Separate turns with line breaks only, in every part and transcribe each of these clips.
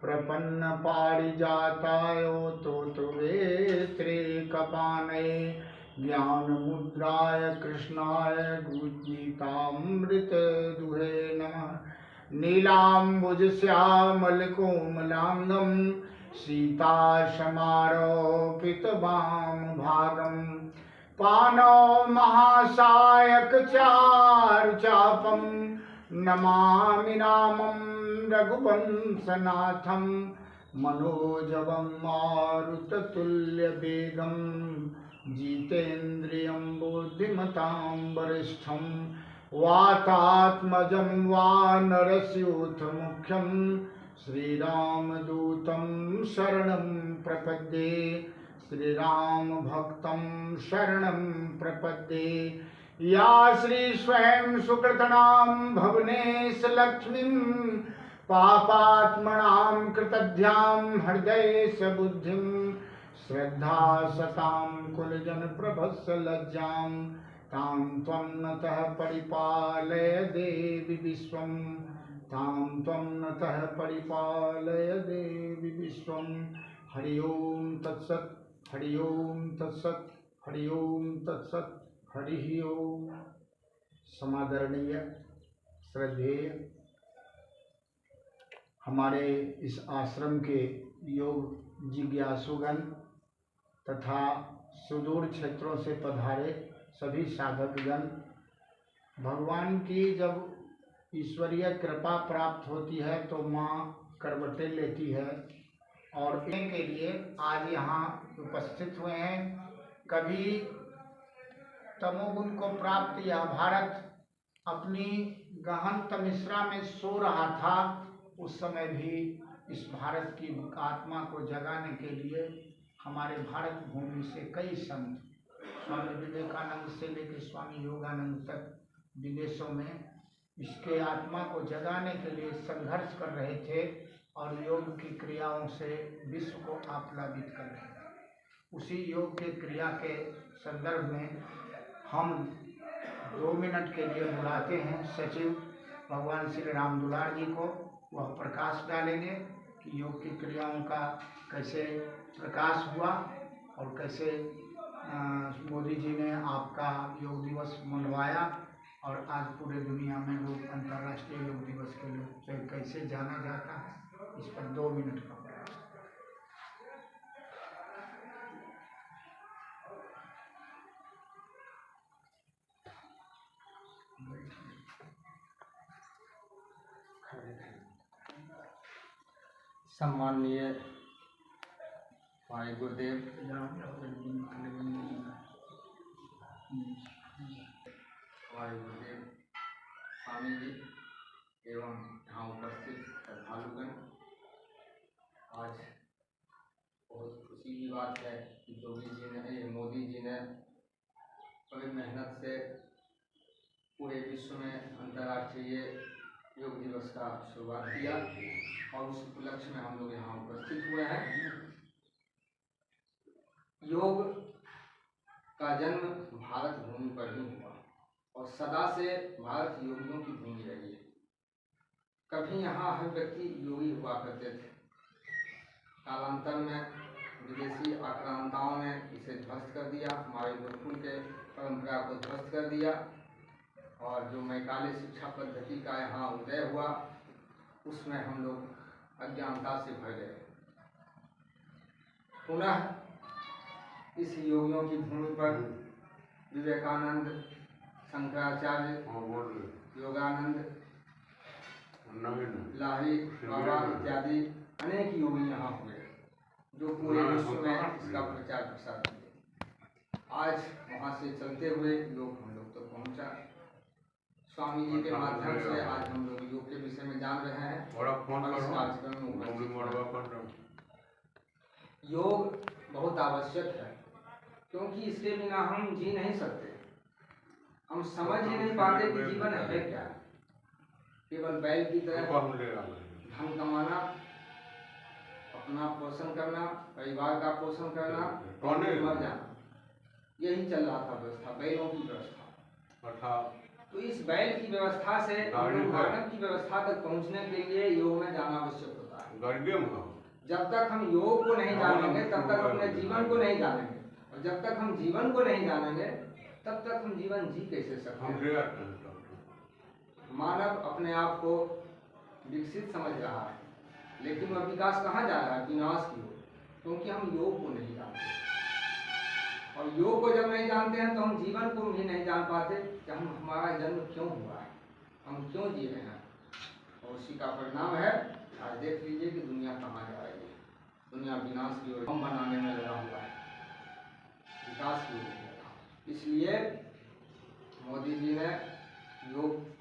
प्रपन्न पारिजाताय तोतुवेत्रे कपानये ज्ञान मुद्राय कृष्णाय गीतामृत दुहे नमः। नीलाम्बुज श्यामल कोमलांगम सीताशमारोपित वाम भागम पानो महासायक चारुचापम नमामि रामं रघुवंशनाथं मनोजवं मारुततुल्यवेगं जितेन्द्रियं बुद्धिमतां वरिष्ठं वातात्मजं वानरस्यूथमुख्यं श्रीरामदूतं शरणं प्रपद्ये श्रीराम भक्तं शरणं प्रपद्ये। या श्री स्वयं सुकृतनां भुवनेश लक्ष्मीं पापात्मनां कृतध्यां हृदयेश बुद्धिं श्रद्धा सतां कुलजन प्रभस्सलज्जां तां त्वं नतः परिपालय देवि विश्वं तां त्वं नतः परिपालय देवि विश्वं। हरि ओम तत्सत् हरि ओम तत्सत् हरि ओम तत्सत् हरि ओम। समादरणीय श्रद्धेय हमारे इस आश्रम के योग जिज्ञासुगण तथा सुदूर क्षेत्रों से पधारे सभी साधकगण, भगवान की जब ईश्वरीय कृपा प्राप्त होती है तो माँ करवटें लेती है और इनके लिए आज यहाँ उपस्थित हुए हैं। कभी तमोगुण को प्राप्त यह भारत अपनी गहन तमिश्रा में सो रहा था, उस समय भी इस भारत की आत्मा को जगाने के लिए हमारे भारत भूमि से कई संत, स्वामी विवेकानंद से लेकर स्वामी योगानंद तक विदेशों में इसके आत्मा को जगाने के लिए संघर्ष कर रहे थे और योग की क्रियाओं से विश्व को आप्लावित कर रहे हैं। उसी योग के क्रिया के संदर्भ में हम 2 मिनट के लिए बुलाते हैं सचिव भगवान श्री राम दुलार जी को। वह प्रकाश डालेंगे कि योग की क्रियाओं का कैसे प्रकाश हुआ और कैसे मोदी जी ने आपका योग दिवस मनवाया और आज पूरे दुनिया में लोग अंतर्राष्ट्रीय योग दिवस के लिए कैसे जाना जाता है, इस पर 2 मिनट का प्रयास।
सम्माननीय भाई गुरुदेव, भाई गुरुदेव स्वामी जी एवं यहाँ उपस्थित श्रद्धालुगण, आज बहुत खुशी की बात है कि योगी जी ने, मोदी जी ने बड़ी मेहनत से पूरे विश्व में अंतर्राष्ट्रीय योग दिवस का शुरुआत किया और उस उपलक्ष्य में हम लोग यहाँ उपस्थित हुए हैं। योग का जन्म भारत भूमि पर ही हुआ और सदा से भारत योगियों की भूमि रही है। कभी यहाँ हर व्यक्ति योगी हुआ करते थे, कालांतर में विदेशी आक्रांताओं ने इसे ध्वस्त कर दिया, हमारे गुरुकुल के परंपरा को ध्वस्त कर दिया और जो मैकाले शिक्षा पद्धति का यहाँ उदय हुआ उसमें हम लोग अज्ञानता से भर गए। पुनः इस योगियों की भूमि पर विवेकानंद, शंकराचार्य, योगानंद, लाही बाबा इत्यादि अनेक योगी यहाँ हुए जो पूरे विश्व में इसका प्रचार प्रसार किए। आज वहाँ से चलते हुए योग हम लोग तक पहुँचा। स्वामी जी के माध्यम से आज हम लोग योग के विषय में जान रहे हैं और इस कार्यक्रम में उपस्थित। योग बहुत आवश्यक है क्योंकि इसके बिना हम जी नहीं सकते। हम समझ ही नहीं पाते कि जीवन है क्या। केवल बैल की तरह धन कमाना, अपना पोषण करना, परिवार का पोषण करना और मर जाना, यही चल रहा था व्यवस्था, बैलों की व्यवस्था। तो इस बैल की व्यवस्था से मानव की व्यवस्था तक पहुंचने के लिए योग में जाना आवश्यक होता है। जब तक हम योग को नहीं जानेंगे तब तक अपने जीवन को नहीं जानेंगे, और जब तक हम जीवन को नहीं जानेंगे तब तक हम जीवन जी कैसे सकते हैं। मानव अपने आप को विकसित समझ रहा है, लेकिन वह विकास कहाँ जा रहा है? विनाश की ओर, क्योंकि हम योग को नहीं जानते। और योग को जब नहीं जानते हैं तो हम जीवन को भी नहीं जान पाते कि हमारा जन्म क्यों हुआ है, हम क्यों जी रहे हैं। और उसी का परिणाम है आज देख लीजिए कि दुनिया कहाँ जा रही है। दुनिया विनाश की ओर बनाने में लगा हुआ है, विकास की ओर। इसलिए मोदी जी ने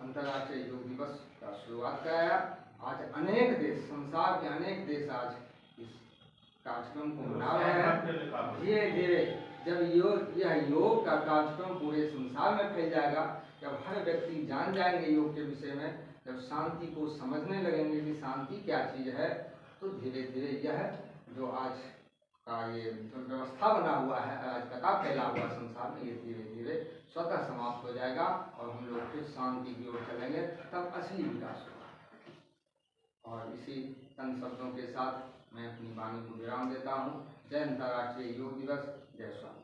अंतर्राष्ट्रीय योग दिवस का शुरुआत कराया। आज अनेक देश, संसार के अनेक देश आज इस कार्यक्रम को मना रहे हैं। धीरे धीरे जब यह योग का कार्यक्रम पूरे संसार में फैल जाएगा, जब हर व्यक्ति जान जाएंगे योग के विषय में, जब शांति को समझने लगेंगे कि शांति क्या चीज़ है, तो धीरे धीरे यह जो आज का ये जो व्यवस्था बना हुआ है, अराजकता फैला हुआ संसार में, ये धीरे धीरे स्वतः समाप्त हो जाएगा और हम लोग फिर शांति की ओर चलेंगे, तब असली विकास होगा। और इसी तन शब्दों के साथ मैं अपनी वाणी को विराम देता हूँ। जय अंतर्राष्ट्रीय योग दिवस, जय स्वामी।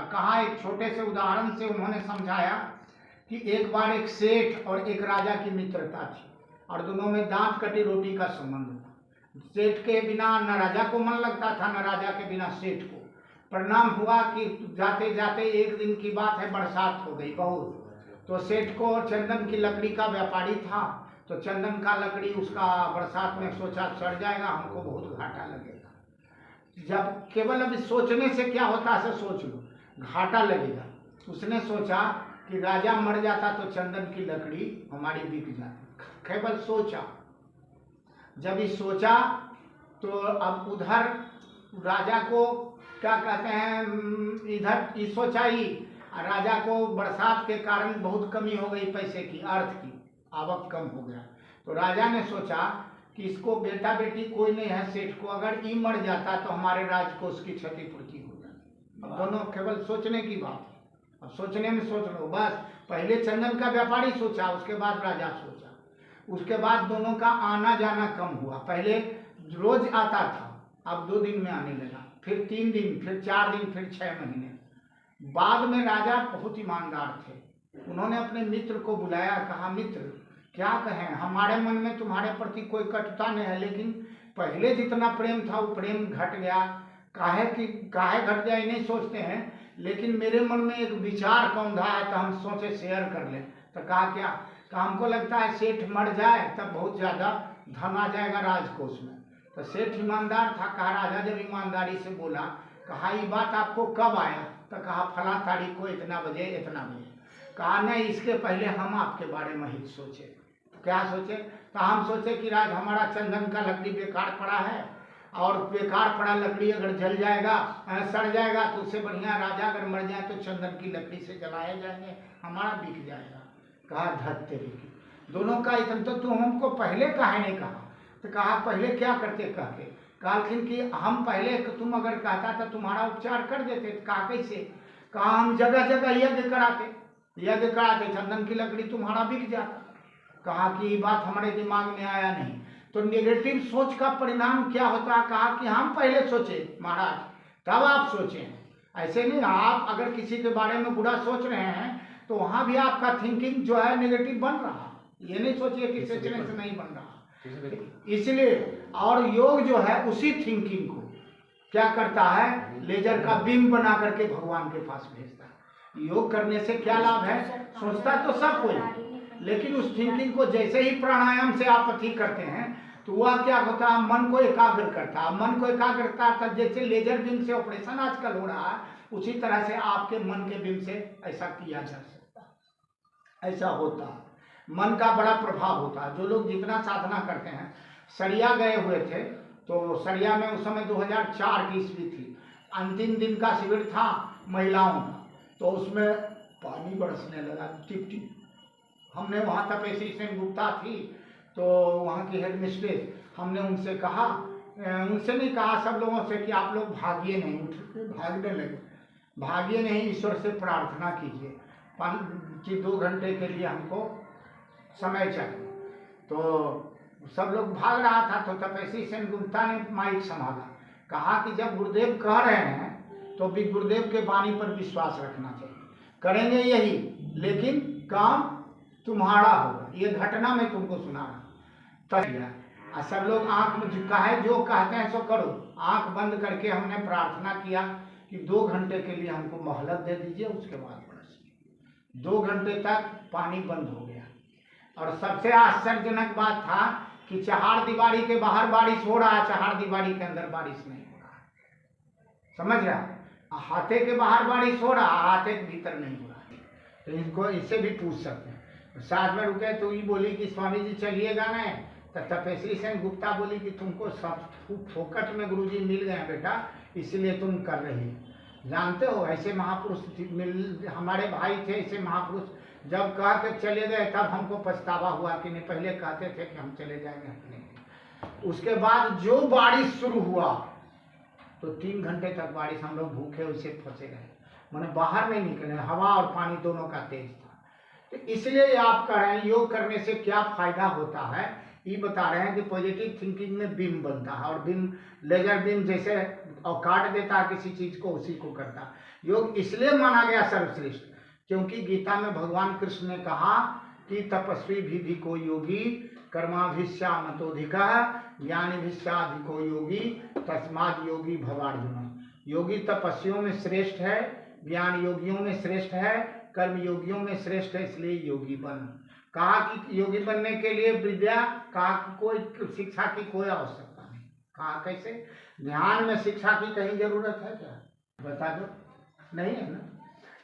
कहा एक छोटे से उदाहरण से उन्होंने समझाया कि एक बार एक सेठ और एक राजा की मित्रता थी और दोनों में दांत कटी रोटी का संबंध था। सेठ के बिना न राजा को मन लगता था, न राजा के बिना सेठ को। परिणाम हुआ कि जाते जाते एक दिन की बात है, बरसात हो गई बहुत। तो सेठ को चंदन की लकड़ी का व्यापारी था, तो चंदन का लकड़ी उसका बरसात में सोचा सड़ जाएगा, हमको बहुत घाटा लगेगा। जब केवल अभी सोचने से क्या होता है, सोच लो, घाटा लगेगा। उसने सोचा कि राजा मर जाता तो चंदन की लकड़ी हमारी बिक जाती। केवल सोचा। जब ये सोचा तो अब उधर राजा को क्या कहते हैं, इधर ये सोचा ही, राजा को बरसात के कारण बहुत कमी हो गई पैसे की, अर्थ की आवक कम हो गया। तो राजा ने सोचा कि इसको बेटा बेटी कोई नहीं है सेठ को, अगर ये मर जाता तो हमारे राज को उसकी क्षतिपूर्ति हो जाती। अब दोनों केवल सोचने की बात है। अब सोचने में सोच लो बस। पहले चंदन का व्यापारी सोचा, उसके बाद राजा सोचा, उसके बाद दोनों का आना जाना कम हुआ। पहले रोज आता था, अब 2 दिन में आने लगा, फिर 3 दिन, फिर 4 दिन, फिर 6 महीने। बाद में राजा बहुत ईमानदार थे, उन्होंने अपने मित्र को बुलाया, कहा मित्र क्या कहें, हमारे मन में तुम्हारे प्रति कोई कटुता नहीं है, लेकिन पहले जितना प्रेम था वो प्रेम घट गया। काहे घट गया ये नहीं सोचते हैं, लेकिन मेरे मन में एक विचार कौंधा है, तो हम सोचे शेयर कर लें। तो कहा क्या, कहा हमको लगता है सेठ मर जाए तब बहुत ज़्यादा धन आ जाएगा राजकोष में। तो सेठ ईमानदार था, कहा राजा जब ईमानदारी से बोला, कहा ये बात आपको कब आया, तो कहा फला तारीख को इतना बजे इतना बजे। कहा नहीं, इसके पहले हम आपके बारे में ही सोचे। क्या सोचे, तो हम सोचे कि राज हमारा चंदन का लकड़ी बेकार पड़ा है, और बेकार पड़ा लकड़ी अगर जल जाएगा, सड़ जाएगा, तो उससे बढ़िया राजा अगर मर जाए तो चंदन की लकड़ी से जलाए जाएंगे, हमारा बिक जाएगा। कहा धत तेरी की, दोनों का इतना तो तुम हमको पहले काहे नहीं कहा। तो कहा पहले क्या करते कहते, कहलखिन कि हम पहले तुम अगर कहता था तुम्हारा उपचार कर देते। कहा कैसे, कहा हम जगह जगह यज्ञ कराते, चंदन की लकड़ी तुम्हारा बिक जाता। कहा कि ये बात हमारे दिमाग में आया नहीं। तो नेगेटिव सोच का परिणाम क्या होता है, कहा कि हम पहले सोचे महाराज तब आप सोचे। ऐसे नहीं, आप अगर किसी के बारे में बुरा सोच रहे हैं तो वहाँ भी आपका थिंकिंग जो है नेगेटिव बन रहा, ये नहीं सोचिए कि सोचने से नहीं बन रहा। इसलिए और योग जो है उसी थिंकिंग को क्या करता है, लेजर का बीम बना करके भगवान के पास भेजता है। योग करने से क्या लाभ है, सोचता तो सब कोई, लेकिन उस थिंकिंग को जैसे ही प्राणायाम से आप अति करते हैं तो वह क्या होता है, मन को एकाग्र करता है। मन को एकाग्र करता है, जैसे लेजर बीम से ऑपरेशन आजकल हो रहा है, उसी तरह से आपके मन के बीम से ऐसा किया जा सकता है। ऐसा होता है, मन का बड़ा प्रभाव होता है। जो लोग जितना साधना करते हैं, सरिया गए हुए थे, तो सरिया में उस समय 2004 की ईस्वी थी, अंतिम दिन का शिविर था महिलाओं का, तो उसमें पानी बरसने लगा टिप टिप। हमने वहाँ तपेश्वरी सेन गुप्ता थी, तो वहाँ की हेड मिस्ट्रेस, हमने उनसे कहा, उनसे नहीं कहा सब लोगों से कि आप लोग भागिए नहीं, उठ के भागने लगे। भागिए नहीं, ईश्वर से प्रार्थना कीजिए कि 2 घंटे के लिए हमको समय चाहिए। तो सब लोग भाग रहा था, तो तपस्वी सेन गुप्ता ने माइक संभाला, कहा कि जब गुरुदेव कह रहे हैं तो भी गुरुदेव के वाणी पर विश्वास रखना चाहिए, करेंगे यही, लेकिन काम तुम्हारा होगा, ये घटना मैं तुमको सुना रहा। सब लोग आंख में झुका है, जो कहते हैं सो करो। आंख बंद करके हमने प्रार्थना किया कि 2 घंटे के लिए हमको मोहलत दे दीजिए, उसके बाद बरसिए। 2 घंटे तक पानी बंद हो गया। और सबसे आश्चर्यजनक बात था कि चहार दीवारी के बाहर बारिश हो रहा है, चहार दीवारी के अंदर बारिश नहीं हो रहा है। समझ रहा? हाथे के बाहर बारिश हो रहा, हाथे के भीतर नहीं हो रहा। तो इनको इससे भी पूछ सकते हैं। साथ में रुके तो ये बोली कि स्वामी जी चलिएगा ना, तो तपस्वी सेन गुप्ता बोली कि तुमको सब फोकट में गुरुजी मिल गए बेटा, इसलिए तुम कर रही हो। जानते हो ऐसे महापुरुष हमारे भाई थे, ऐसे महापुरुष जब कह के चले गए तब हमको पछतावा हुआ कि नहीं, पहले कहते थे कि हम चले जाएंगे अपने। उसके बाद जो बारिश शुरू हुआ तो 3 घंटे तक बारिश, हम लोग भूखे उसे फंसे रहे, मैंने बाहर नहीं निकले, हवा और पानी दोनों का तेज था। तो इसलिए आप कह रहे हैं योग करने से क्या फायदा होता है, ये बता रहे हैं कि पॉजिटिव थिंकिंग में बीम बनता है, और बीम लेजर बीम जैसे और काट देता है किसी चीज को, उसी को करता। योग इसलिए माना गया सर्वश्रेष्ठ क्योंकि गीता में भगवान कृष्ण ने कहा कि तपस्वी भी को योगी कर्माभिष्यामतोधिका ज्ञानिभिष्याधिको योगी तस्माद् योगी भवार्जुन। योगी तपस्वियों में श्रेष्ठ है, ज्ञान योगियों में श्रेष्ठ है, कर्म योगियों में श्रेष्ठ है, इसलिए योगी बन। कहा कि योगी बनने के लिए विद्या, कहा कि कोई शिक्षा की कोई आवश्यकता नहीं। कहा कैसे? ध्यान में शिक्षा की कहीं जरूरत है क्या? बता दो, नहीं है ना।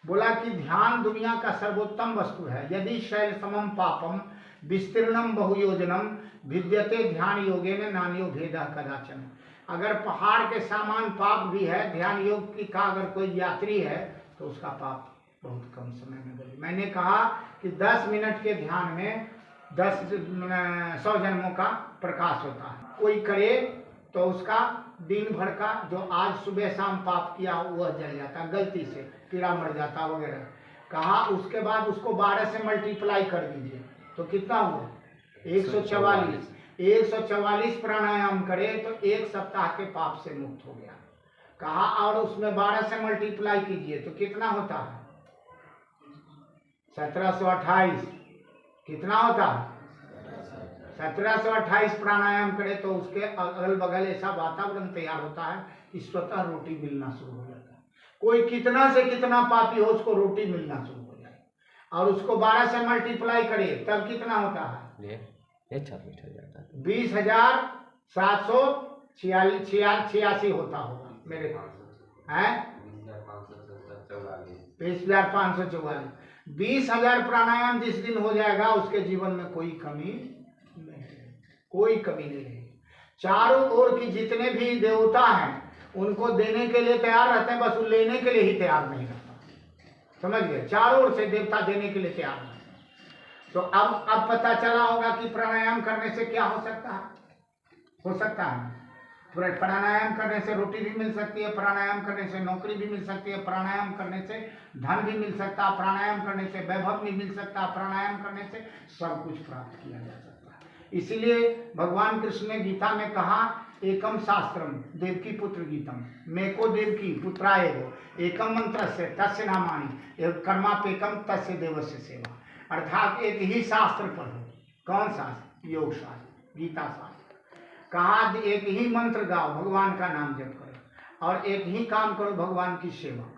बोला कि ध्यान दुनिया का सर्वोत्तम वस्तु है। यदि शैल समम पापम विस्तीर्णम बहुयोजनम विद्यते ध्यान योगेन नान्यो भेदः कदाचन। अगर पहाड़ के समान पाप भी है, ध्यान योग की का अगर कोई यात्री है तो उसका पाप बहुत कम समय में बने। मैंने कहा कि 10 मिनट के ध्यान में 100 जन्मों का प्रकाश होता है। कोई करे तो उसका दिन भर का जो आज सुबह शाम पाप किया वह जल जाता, गलती से कीड़ा मर जाता वगैरह। कहा उसके बाद उसको 12 से मल्टीप्लाई कर दीजिए तो कितना हुआ? 144। 144 प्राणायाम करे तो 1 सप्ताह के पाप से मुक्त हो गया। कहा और उसमें 12 से मल्टीप्लाई कीजिए तो कितना होता है? 1728। कितना होता है? 1728 प्राणायाम करे तो उसके अगल बगल ऐसा वातावरण तैयार होता है कि स्वतः रोटी मिलना शुरू हो जाता है। कोई कितना से कितना पापी हो उसको रोटी मिलना शुरू हो जाए। और उसको 12 से मल्टीप्लाई करे तब कितना होता है? 20,786 होता होगा मेरे हैं 20,544। 20,000 प्राणायाम जिस दिन हो जाएगा उसके जीवन में कोई कमी नहीं, कोई कमी नहीं रहेगी। चारों ओर की जितने भी देवता हैं उनको देने के लिए तैयार रहते हैं, बस वो लेने के लिए ही तैयार नहीं रहता। समझ गए? चारों ओर से देवता देने के लिए तैयार रहते हैं। तो अब पता चला होगा कि प्राणायाम करने से क्या हो सकता है। हो सकता है प्राणायाम करने से रोटी भी मिल सकती है, प्राणायाम करने से नौकरी भी मिल सकती है, प्राणायाम करने से धन भी मिल सकता है, प्राणायाम करने से वैभव भी मिल सकता है, प्राणायाम करने से सब कुछ प्राप्त किया जा सकता है। इसीलिए भगवान कृष्ण ने गीता में कहा एकम शास्त्रम देवकी पुत्र गीतम मेको देवकी पुत्राएगो एकम मंत्र से तस्य नामानि कर्मापेकम तस्य देवस्य सेवा। अर्थात एक ही शास्त्र पढ़ो। कौन शास्त्र? योग शास्त्र, गीता शास्त्र। कहा एक ही मंत्र गाओ, भगवान का नाम जप करो और एक ही काम करो, भगवान की सेवा करो।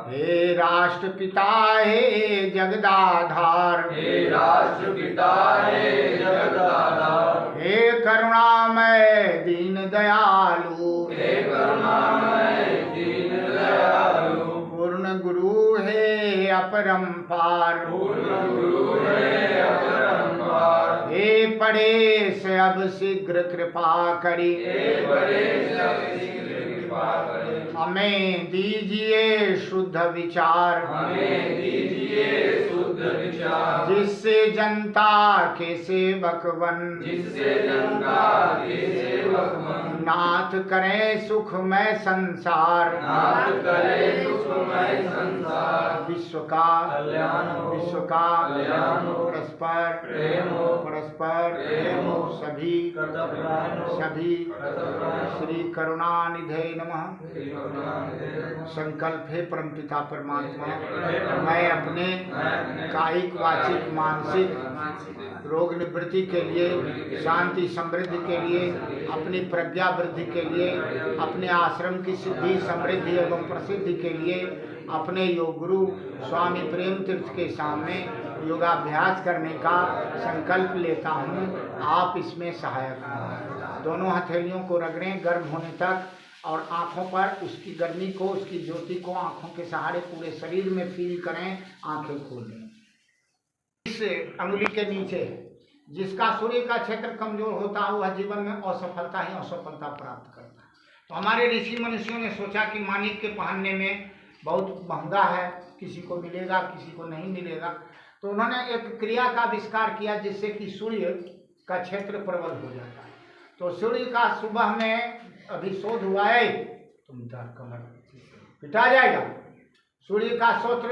हे राष्ट्रपिता हे जगदाधार,
हे राष्ट्रपिता हे जगदाधार,
हे करुणामय दीन दयालु,
हे करुणामय दीन दयालु,
पूर्ण गुरु हे अपरंपार,
पूर्ण गुरु हे अपरंपार,
हे परेश अब शीघ्र कृपा करी,
हे परेश अब शीघ्र कृपा करी।
हमें दीजिए शुद्ध विचार,
हमें दीजिए शुद्ध विचार,
जिससे जनता के सेवक बन,
जिससे जनता के सेवक बन,
नाथ करें सुखमय संसार,
नाथ करे सुखमय संसार,
विश्व का
कल्याण हो,
विश्व का
कल्याण हो,
परस्पर
प्रेम हो,
परस्पर
प्रेम हो,
सभी
कर्तव्यपरायण हो,
सभी
कर्तव्यपरायण हो,
श्री करुणानिधे नमः।
श्री करुणानिधे
संकल्प है परमपिता परमात्मा,
मैं
मैं अपने कायिक वाचिक मानसिक रोग निवृत्ति के लिए, शांति समृद्धि के लिए, अपनी प्रज्ञा वृद्धि के लिए, अपने आश्रम की सिद्धि समृद्धि एवं प्रसिद्धि के लिए, अपने योग गुरु स्वामी प्रेम तीर्थ के सामने योगाभ्यास करने का संकल्प लेता हूँ। आप इसमें सहायक हैं। दोनों हथेलियों को रगड़ें गर्म होने तक और आँखों पर उसकी गर्मी को, उसकी ज्योति को आँखों के सहारे पूरे शरीर में फील करें। आँखें खोलें। इस अंगुली के नीचे जिसका सूर्य का क्षेत्र कमजोर होता है वह जीवन में असफलता ही असफलता प्राप्त करता है। तो हमारे ऋषि मनुष्यों ने सोचा कि मानिक के पहनने में बहुत महंगा है, किसी को मिलेगा किसी को नहीं मिलेगा। तो उन्होंने एक क्रिया का आविष्कार किया जिससे कि सूर्य का क्षेत्र प्रबल हो जाता है। तो सूर्य का सुबह में अभी शोध हुआ है, तुम कमर पिटा जाएगा। सूर्य का स्रोत्र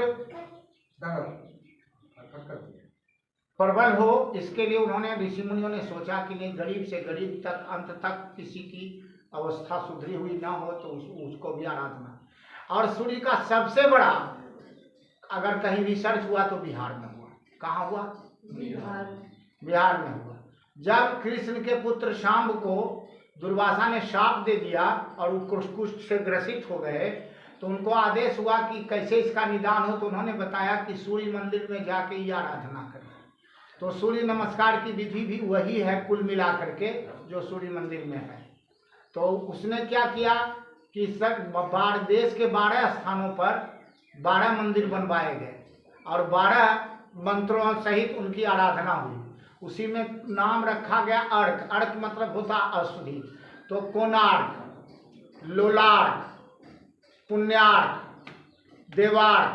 प्रबल हो, इसके लिए उन्होंने ऋषि मुनियों ने सोचा कि नहीं, गरीब से गरीब तक अंत तक किसी की अवस्था सुधरी हुई ना हो तो उसको भी आराधना। और सूर्य का सबसे बड़ा अगर कहीं रिसर्च हुआ तो बिहार में हुआ। कहाँ हुआ? बिहार में हुआ। जब कृष्ण के पुत्र शाम्ब को दुर्वासा ने शाप दे दिया और वो कुष्ठ से ग्रसित हो गए, तो उनको आदेश हुआ कि कैसे इसका निदान हो। तो उन्होंने बताया कि सूर्य मंदिर में जाके ये आराधना करें। तो सूर्य नमस्कार की विधि भी वही है कुल मिला करके जो सूर्य मंदिर में है। तो उसने क्या किया कि देश के 12 स्थानों पर 12 मंदिर बनवाए गए और 12 मंत्रों सहित उनकी आराधना हुई। उसी में नाम रखा गया अर्क। अर्क मतलब होता अशुद्धि। तो कोणार्क, लोलार्क, पुण्यार्क, देवार्क,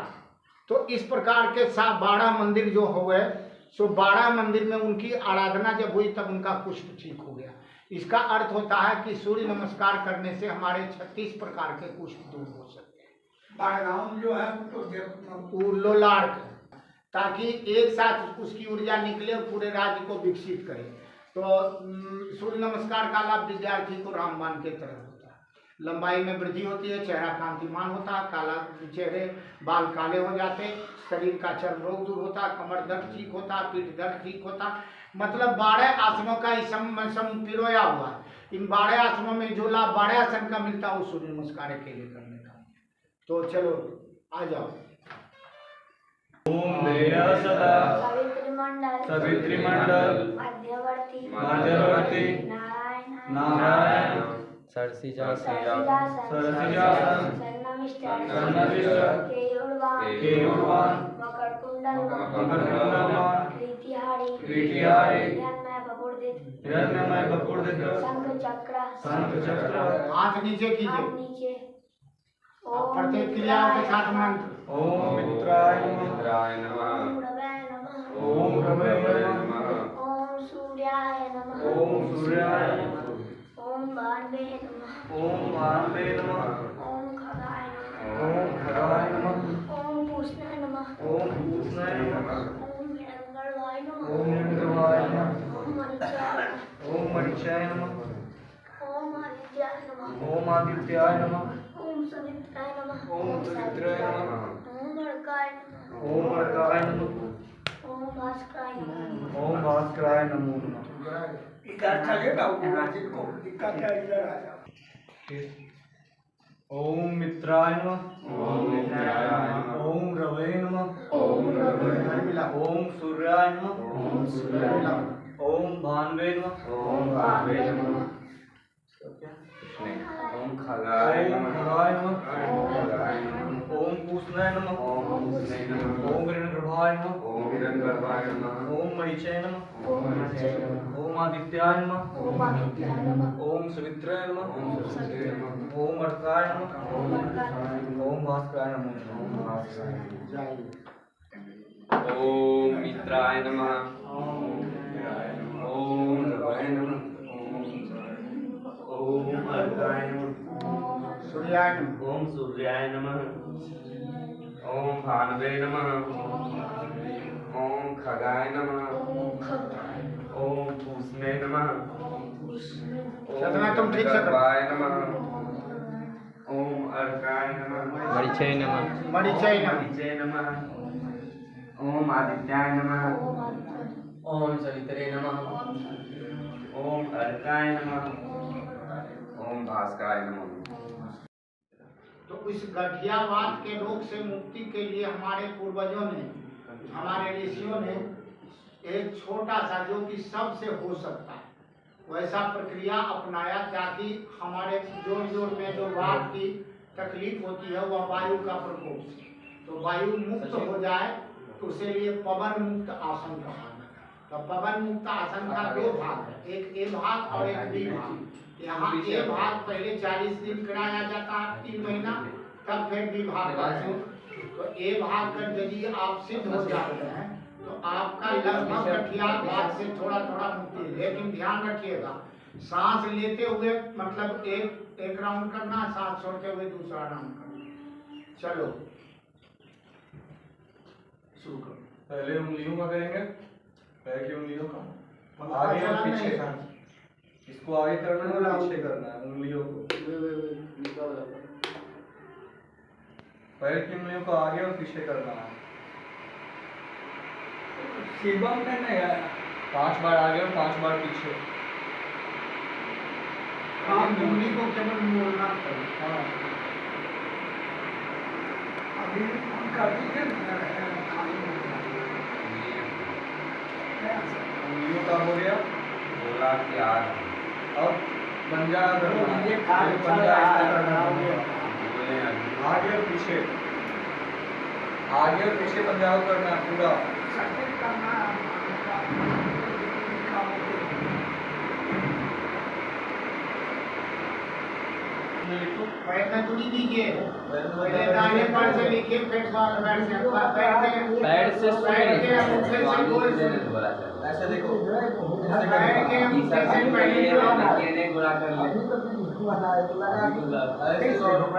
तो इस प्रकार के 12 मंदिर जो हो गए। सो 12 मंदिर में उनकी आराधना जब हुई तब उनका कुष्ठ ठीक हो गया। इसका अर्थ होता है कि सूर्य नमस्कार करने से हमारे 36 प्रकार के कुष्ठ दूर हो सकते हैं। 12 गाँव जो है तो लोलार्क, ताकि एक साथ उसकी ऊर्जा निकले और पूरे राज्य को विकसित करे। तो सूर्य नमस्कार का लाभ विद्यार्थी को रामबाण के तरह होता है। लंबाई में वृद्धि होती है, चेहरा कांतिमान होता है, काला चेहरे बाल काले हो जाते, शरीर का चर्म रोग दूर होता, कमर दर्द ठीक होता, पीठ दर्द ठीक होता। मतलब 12 आसनों का सम पिरोया हुआ है। इन 12 आसनों में जो लाभ 12 आसन का मिलता है वो सूर्य नमस्कार के लिए करने का। तो चलो आ जाओ।
ओम देया सदा
सावित्री मंडल
मध्यवर्ती
नारायण
नारायण
सरसिजासन
शरणमिष्ट
केयूरवान
मकरकुंडल
कृतिहारी
हिरण्यमय बपुर्दित
शंख चक्र
हाथ नीचे कीजिए। अब प्रत्येक क्रियाओं के साथ मंत्र।
ओम मित्राय नमः ओम रवैये नमः
ओम सूर्याय नमः
ओम सूर्याय नमः
ओम भान्वे नमः
ओम भान्वे नमः
ओम खगाय नमः
ओम खगाय नमः
ओम पूष्णाय नमः
ओम पूष्णाय नमः
ओम हिरण्यगर्भाय नमः
ओम हिरण्यगर्भाय नमः
ओम मरीचाय नमः
ओम मरीचाय नमः
ओम आदित्याय नमः
ओम आदित्याय नमः
ओम सवित्राय नमः
ओम सवित्राय नमः
ओम अर्काय नमः
ओम अर्काय नमः
ओम भास्कराय नमः
ओम भास्कराय नमो नमः। ओम मित्राय नमः
ओम मित्राय नमः
ओम रवै नमः
ओम रवै
मिलाओ।
ओम सूर्याय नमः
ओम सूर्य मिलाओ।
ओम भान्वे नमः
ओम भान्वे नमः
ओम खगाय नमः ओम पूष्णाय नमः ओम हिरण्यगर्भाय नमः ओम मरीचाय नमः
ओम मरीचाय नमः
ओम आदित्याय नमः।
ओम आदित्याय नमः।
ओम सवित्राय नमः।
ओम सवित्राय नमः।
ओम अर्काय नमः।
ओम अर्काय नमः।
ओम भास्कराय नमः।
जय
ओम मित्राय नमः। ओम नवाय नमः। ओम अर्काय नमः।
सूर्याय नमः।
ओम सूर्याय नमः। ओम भानवे नमः। ओम खगाय नमः।
ओम खगाय नमः।
ओम पूष्णे नमः।
ओम पुष्णे नमः।
सतना तुम ठीक से करो।
गर्भाय नमः। ओम अर्काय नमः।
मरीचय नमः।
मरीचय नमः।
मरीचय नमः। ओम आदित्याय नमः।
ओम आदित्याय नमः।
ओम सवित्रे नमः।
ओम अर्काय नमः। ओम भास्कराय नमः।
तो इस गठियावात के रोग से मुक्ति के लिए हमारे पूर्वजों ने, हमारे ऋषियों ने एक छोटा सा, जो कि सबसे हो सकता है वैसा प्रक्रिया अपनाया, ताकि हमारे जोड़ जोड़ में जो वात की तकलीफ होती है वह वायु का प्रकोप से तो वायु मुक्त हो जाए, तो उसके लिए पवन मुक्त आसन कहा है। तो पवन मुक्त आसन का दो भाग है, एक ए भाग और एक बी भाग। यहाँ ए भाग पहले 40 दिन कराया जाता है, 3 महीना, तब फिर बी भाग करते हैं। तो ए भाग कर यदि आप सिद्ध हो जाते हैं तो आपका लगभग गठियावात से थोड़ा थोड़ा मुक्ति है। लेकिन ध्यान रखिएगा, सांस लेते हुए मतलब एक राउंड करना, सांस छोड़ते हुए दूसरा राउंड करना। चलो शुरू करो।
पहले उंगलियों का करेंगे, पैर की उंगलियों का
मतलब
आगे और
चलना नहीं
पीछे।
है।
इसको आगे करना है और पीछे करना है उंगलियों को। पैर की उंगलियों को आगे और पीछे करना है।
शिवम में नहीं आया।
5 बार आगे और 5 बार पीछे।
आप उंगली को केवल मोड़ना करो।
हाँ।
अभी हम कर दीजिए
उंगलियों का हो गया।
बोला कि आज
अब पंजा करना है।
ये खाली
पंजा
चल रहा
ऐसे
है।
करना है।
बोले अभी
आगे और पीछे, आगे और पीछे पंजा करना है पूरा।
सचेत करना है। पैर में दूरी दीजिए, पहले दाहिने पैर से लिखिए, फिर बाएं पैर से, पैर के अंगूठे से गोल से,
ऐसे देखो।
पैर के अंगूठे से पहले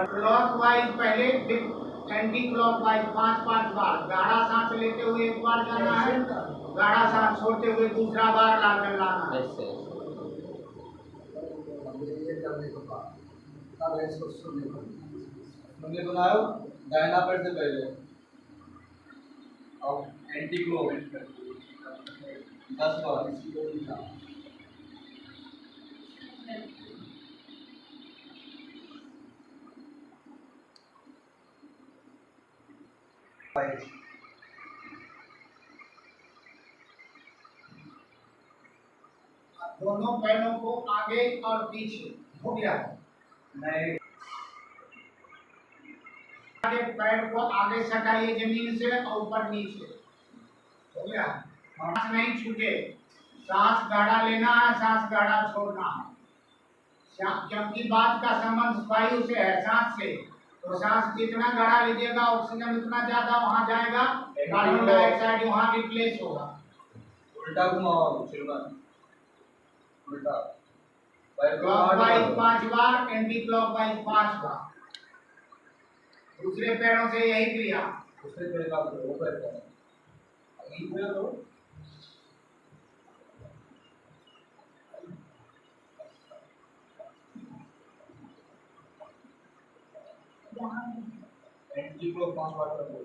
क्लॉकवाइज पहले, एंटी क्लॉकवाइज 5-5 बार। गाढ़ा सांस लेते हुए एक बार जाना है, गाढ़ा सांस छोड़ते हुए दूसरा बार लाना है।
उंगली बनाओ दाहिना पैर से पहले, और एंटी क्लोव 10 बार।
दोनों पैरों को आगे और पीछे हो गया।
नहीं,
आगे पैर को आगे सटाइए जमीन से और ऊपर नीचे, हो गया। सांस नहीं छूटे, सांस गाढ़ा लेना है, सांस गाढ़ा छोड़ना है। जबकि बात का संबंध वायु से है, सांस से, तो सांस जितना गाढ़ा लीजिएगा ऑक्सीजन उतना ज्यादा वहां जाएगा, कार्बन डाइऑक्साइड वहां रिप्लेस होगा।
उल्टा घुमाओ चिल्मन, उल्टा।
क्लॉकवाइज 5 बार, एंटी क्लॉकवाइज 5 बार। दूसरे पैरों से यही क्रिया।
दूसरे पैर का वो पैर का अभी पैर लो। एंटी क्लोव 5 बार कर लो।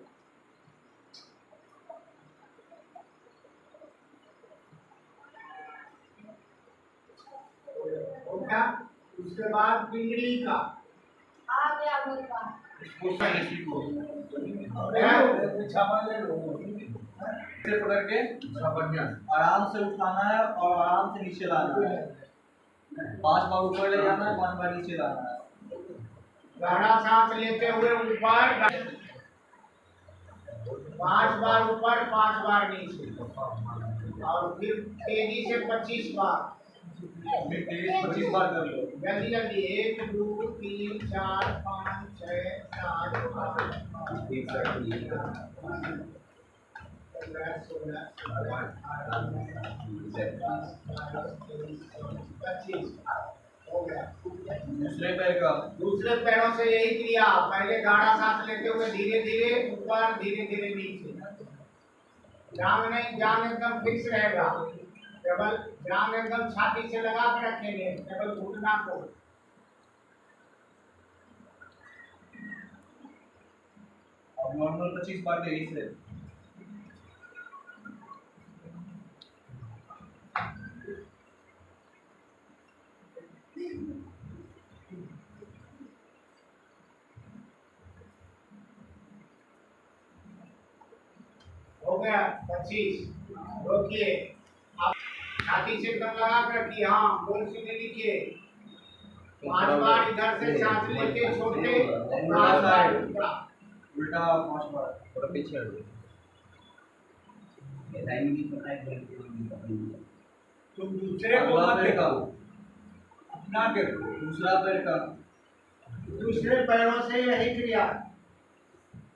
हो गया। उसके बाद पिंगली का,
आ गया मेरे पास।
इसको सही सीखो।
हो गया।
छापा ले लो। इसे पकड़ के आराम से उठाना है और आराम से नीचे लाना है। 5 बार ऊपर ले जाना है, 5 बार नीचे लाना है।
गहरा सांस लेते हुए ऊपर, 5 बार ऊपर, 5 बार नीचे। और फिर तेजी से 25 बार।
फिर 23-25 बार कर लो।
जल्दी जल्दी 1 2 3 4 5 6 7 8 हो गया।
दूसरे पैर का
दूसरे पैरों से यही क्रिया, पहले गाढ़ा सांस लेते हुए धीरे धीरे ऊपर, धीरे धीरे नीचे। जांघ नहीं, जांघ एकदम फिक्स रहेगा, केवल जांघ एकदम छाती से लगा के रखेंगे, केवल घुटना को।
अब नॉर्मल 25 बार तेजी से।
हो गया 25। रोकिए, आप छाती से एकदम लगा कर रखिए। हाँ, गोल सीधे लिखिए। 5 बार इधर से सांस लेके छोड़ते, 5 बार ऊपर।
उल्टा 5 बार।
थोड़ा पीछे हट
तुम दूसरे को
अगला
मत
पैर का।
देखो, अपना देखो।
दूसरा पैर का
दूसरे पैरों से यही क्रिया।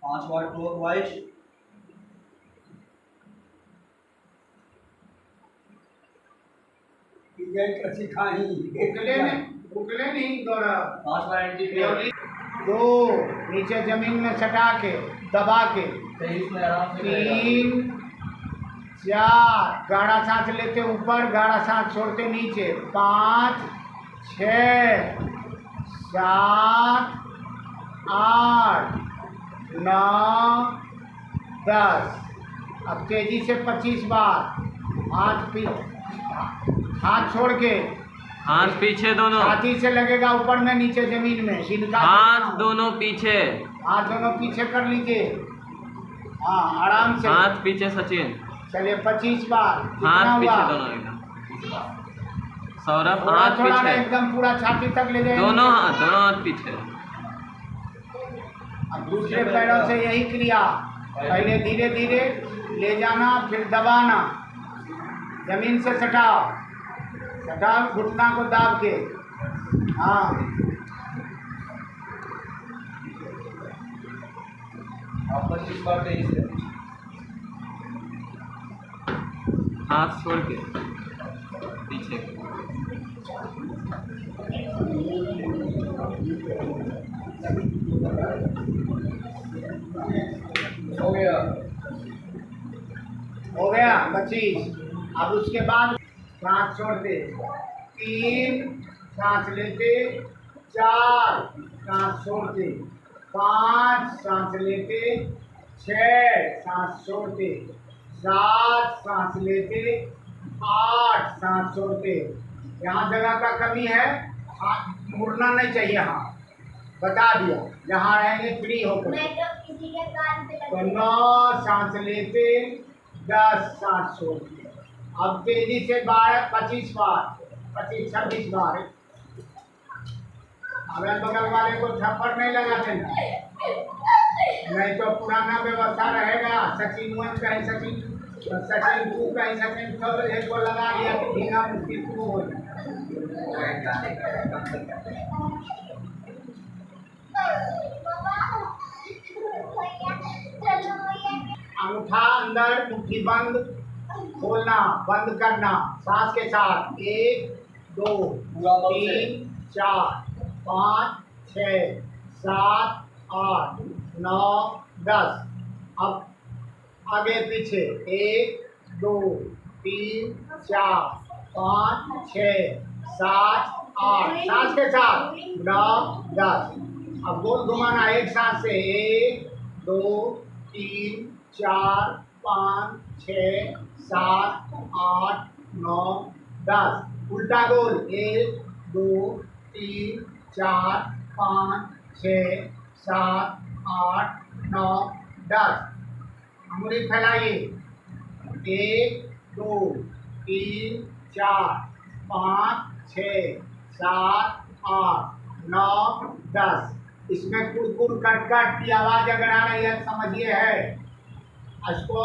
5 बार क्लॉकवाइज।
उगले नहीं गौरव।
5 बार एंटी क्लियर।
2 नीचे जमीन में सटा के दबा के।
23 में आराम से करेगा।
3 4 गाढ़ा सांस लेते ऊपर, गाढ़ा सांस छोड़ते नीचे। 5 6 7 8 9 10। अब तेजी से 25 बार। हाथ छोड़ के,
हाथ पीछे दोनों,
छाती से लगेगा ऊपर में, नीचे जमीन में। सिनका
हाथ दोनों पीछे,
हाथ दोनों पीछे कर लीजिए। हाँ, आराम से।
हाथ पीछे सचिन,
चलिए 25 बार। कितना
हाथ
हुआ?
पीछे दोनों एकदम। सौरभ
थोड़ा
हाथ
थोड़ा
पीछे,
एकदम पूरा छाती तक ले जाएंगे।
दोनों हाथ पीछे।
अब दूसरे पैरों से यही क्रिया, पहले धीरे धीरे ले जाना, फिर दबाना, जमीन से सटाओ, घुटना को दाब के। हाँ,
अब 25 बार तेजी से।
हाथ छोड़ के पीछे।
हो गया।
हो गया 25। अब उसके बाद सांस छोड़ते, 3 सांस लेते, 4 सांस छोड़ते, 5 सांस लेते, 6 सांस छोड़ते, 7 सांस लेते, 8 सांस छोड़ते। यहाँ जगह का कमी है, हाथ मुड़ना नहीं चाहिए। हाँ, बता दिया। जहाँ रहेंगे फ्री होकर।
मैं तो किसी के कान पे
तो
लगी।
9 सांस लेते, 10 सांस छोड़ते। अब तेजी से 25 बार, 26 बार। अगर बगल वाले को थप्पड़ नहीं लगाते ना, नहीं तो पुराना व्यवस्था रहेगा। सचिन वन कहीं सचिन, सचिन टू कहीं सचिन, सब एक को लगा दिया कि धीना मुश्किल शुरू हो जाए। अंगूठा अंदर, मुट्ठी बंद, खोलना, बंद करना, सांस के साथ। 1 2 3 4 5 6 7 8 9 10। अब आगे पीछे 1 2 3 4 5 6 7 8, सांस के साथ 9 10। अब गोल घुमाना एक सांस से। 1 2 3 4 5 6 7 8 9 10। उल्टा गोल। 1 2 3 4 5 6 7 8 9 10। अंगुली फैलाइए। 1 2 3 4 5 6 7 8 9 10। इसमें कुड़ कुड़ कट कट की आवाज़ अगर आ रही है समझिए है, इसको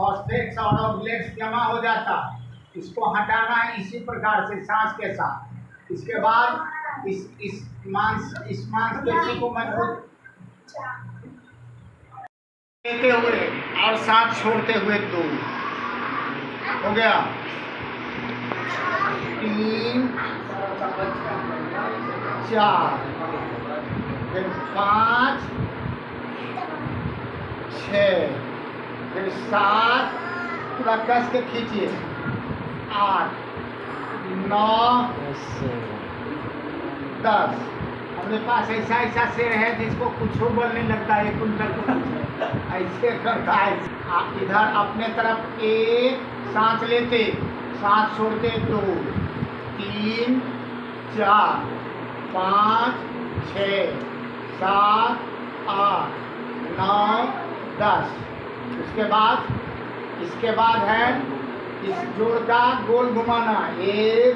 फॉस्फेट्स और ऑक्सलेट्स जमा हो जाता है। इसको हटाना है इसी प्रकार से सांस के साथ। इसके बाद इस मांसपेशी को मजबूत लेते हुए और सांस छोड़ते हुए 2 हो गया, 3 4 फिर 5 6 फिर 7 पूरा कस के खींचिए, 8 9 10। अपने पास ऐसा शेर है जिसको कुछ बोलने लगता है, कुंतल को ऐसे करता है। आप इधर अपने तरफ 1 सांस लेते, सांस छोड़ते 2 3 4 5 6 7 8 9 10। इसके बाद है इस जोड़ का गोल घुमाना, 1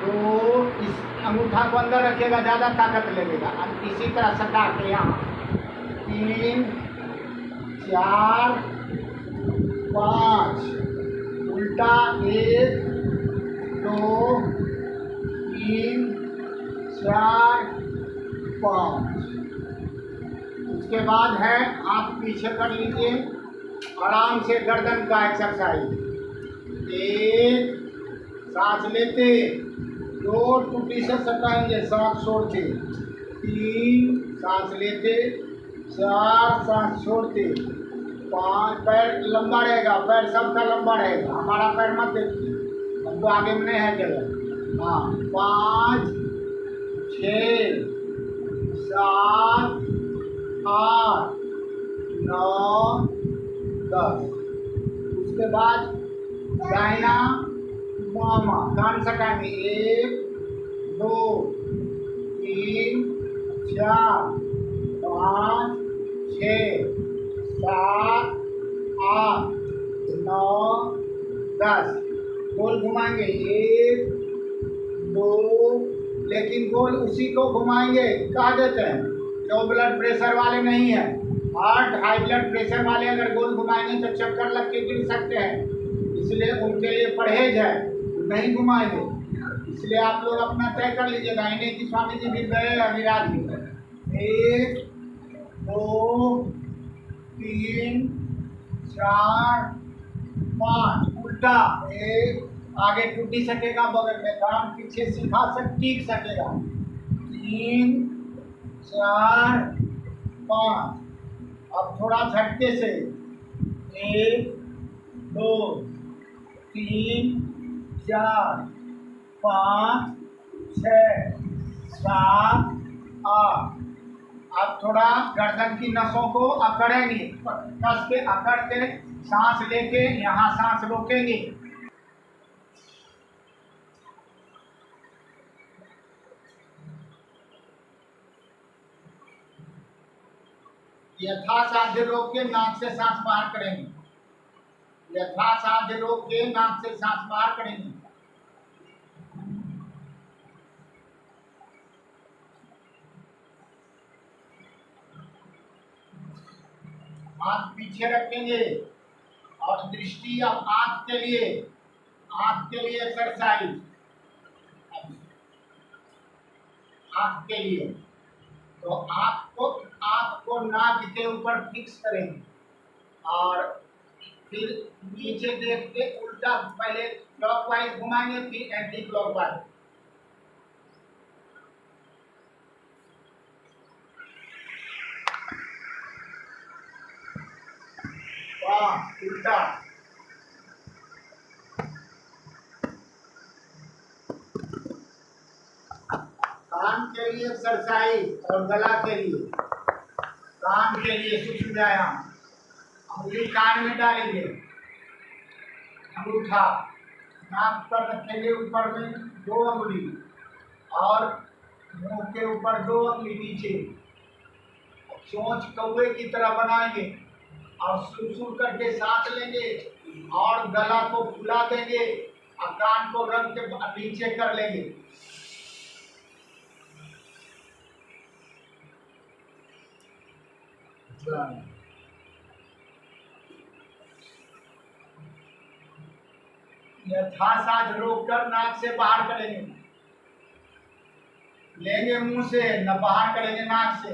2, इस अंगूठा को अंदर रखेगा, ज़्यादा ताकत लगेगा। इसी तरह सटा के यहाँ 3 4 5 उल्टा, 1 2 3 4 5। उसके बाद है आप पीछे कर लीजिए, आराम से गर्दन का एक्सरसाइज। 1 सांस लेते, 2 टूटी से सटाएंगे, सांस छोड़ते, 3 सांस लेते, 4 सांस छोड़ते, 5 पैर लंबा रहेगा, पैर सबका लंबा रहेगा, हमारा पैर मत देखिए, हमको आगे में नहीं है जगह। हाँ, 5 6 7 8 9 10। उसके बाद दाहिना बामा कान सटाएंगे, 1 2 3 4 5 6 7 8 9 10। गोल घुमाएंगे, 1 2, लेकिन गोल उसी को घुमाएंगे कहा देते हैं जो ब्लड प्रेशर वाले नहीं है। हाई ब्लड प्रेशर वाले अगर गोल घुमाएंगे तो चक्कर लग के गिर सकते हैं, इसलिए उनके लिए परहेज है, नहीं घुमाएंगे। इसलिए आप लोग अपना तय कर लीजिएगा। इन्हें की स्वामी जी भी गए अभी रात में, 1 2 3 4 5 उल्टा, 1 आगे टूटी सकेगा, बगल में कान पीछे सिखा टीक सकेगा, 3 4 5। अब थोड़ा झटके से, 1 2 3 4 5 6 7 8। अब थोड़ा गर्दन की नसों को अकड़ेंगे, कस के अकड़ के सांस लेके यहाँ सांस रोकेंगे। यथासाध्य रोक के नाक से सांस बाहर करेंगे, यथासाध्य रोक के नाक से सांस बाहर करेंगे। हाथ पीछे रखेंगे और दृष्टि अब आंख के लिए एक्सरसाइज, आंख के लिए। तो आंख को नाक के ऊपर फिक्स करेंगे और फिर नीचे देख के उल्टा, पहले क्लॉकवाइज घुमाएंगे फिर एंटी क्लॉकवाइज। उल्टा, कान के लिए एक्सरसाइज और गला के लिए। कान के लिए सूक्ष्म व्यायाम, अंगुली कान में डालेंगे, अंगूठा नाक पर रखेंगे, ऊपर में 2 अंगुली और मुंह के ऊपर 2 अंगुली नीचे। चोंच कौवे की तरह बनाएंगे और सुर करके सांस लेंगे और गला को फुला देंगे और कान को रख के नीचे कर लेंगे। यथासाथ रोक कर नाक से बाहर करेंगे, लेंगे मुंह से, न बाहर करेंगे नाक से।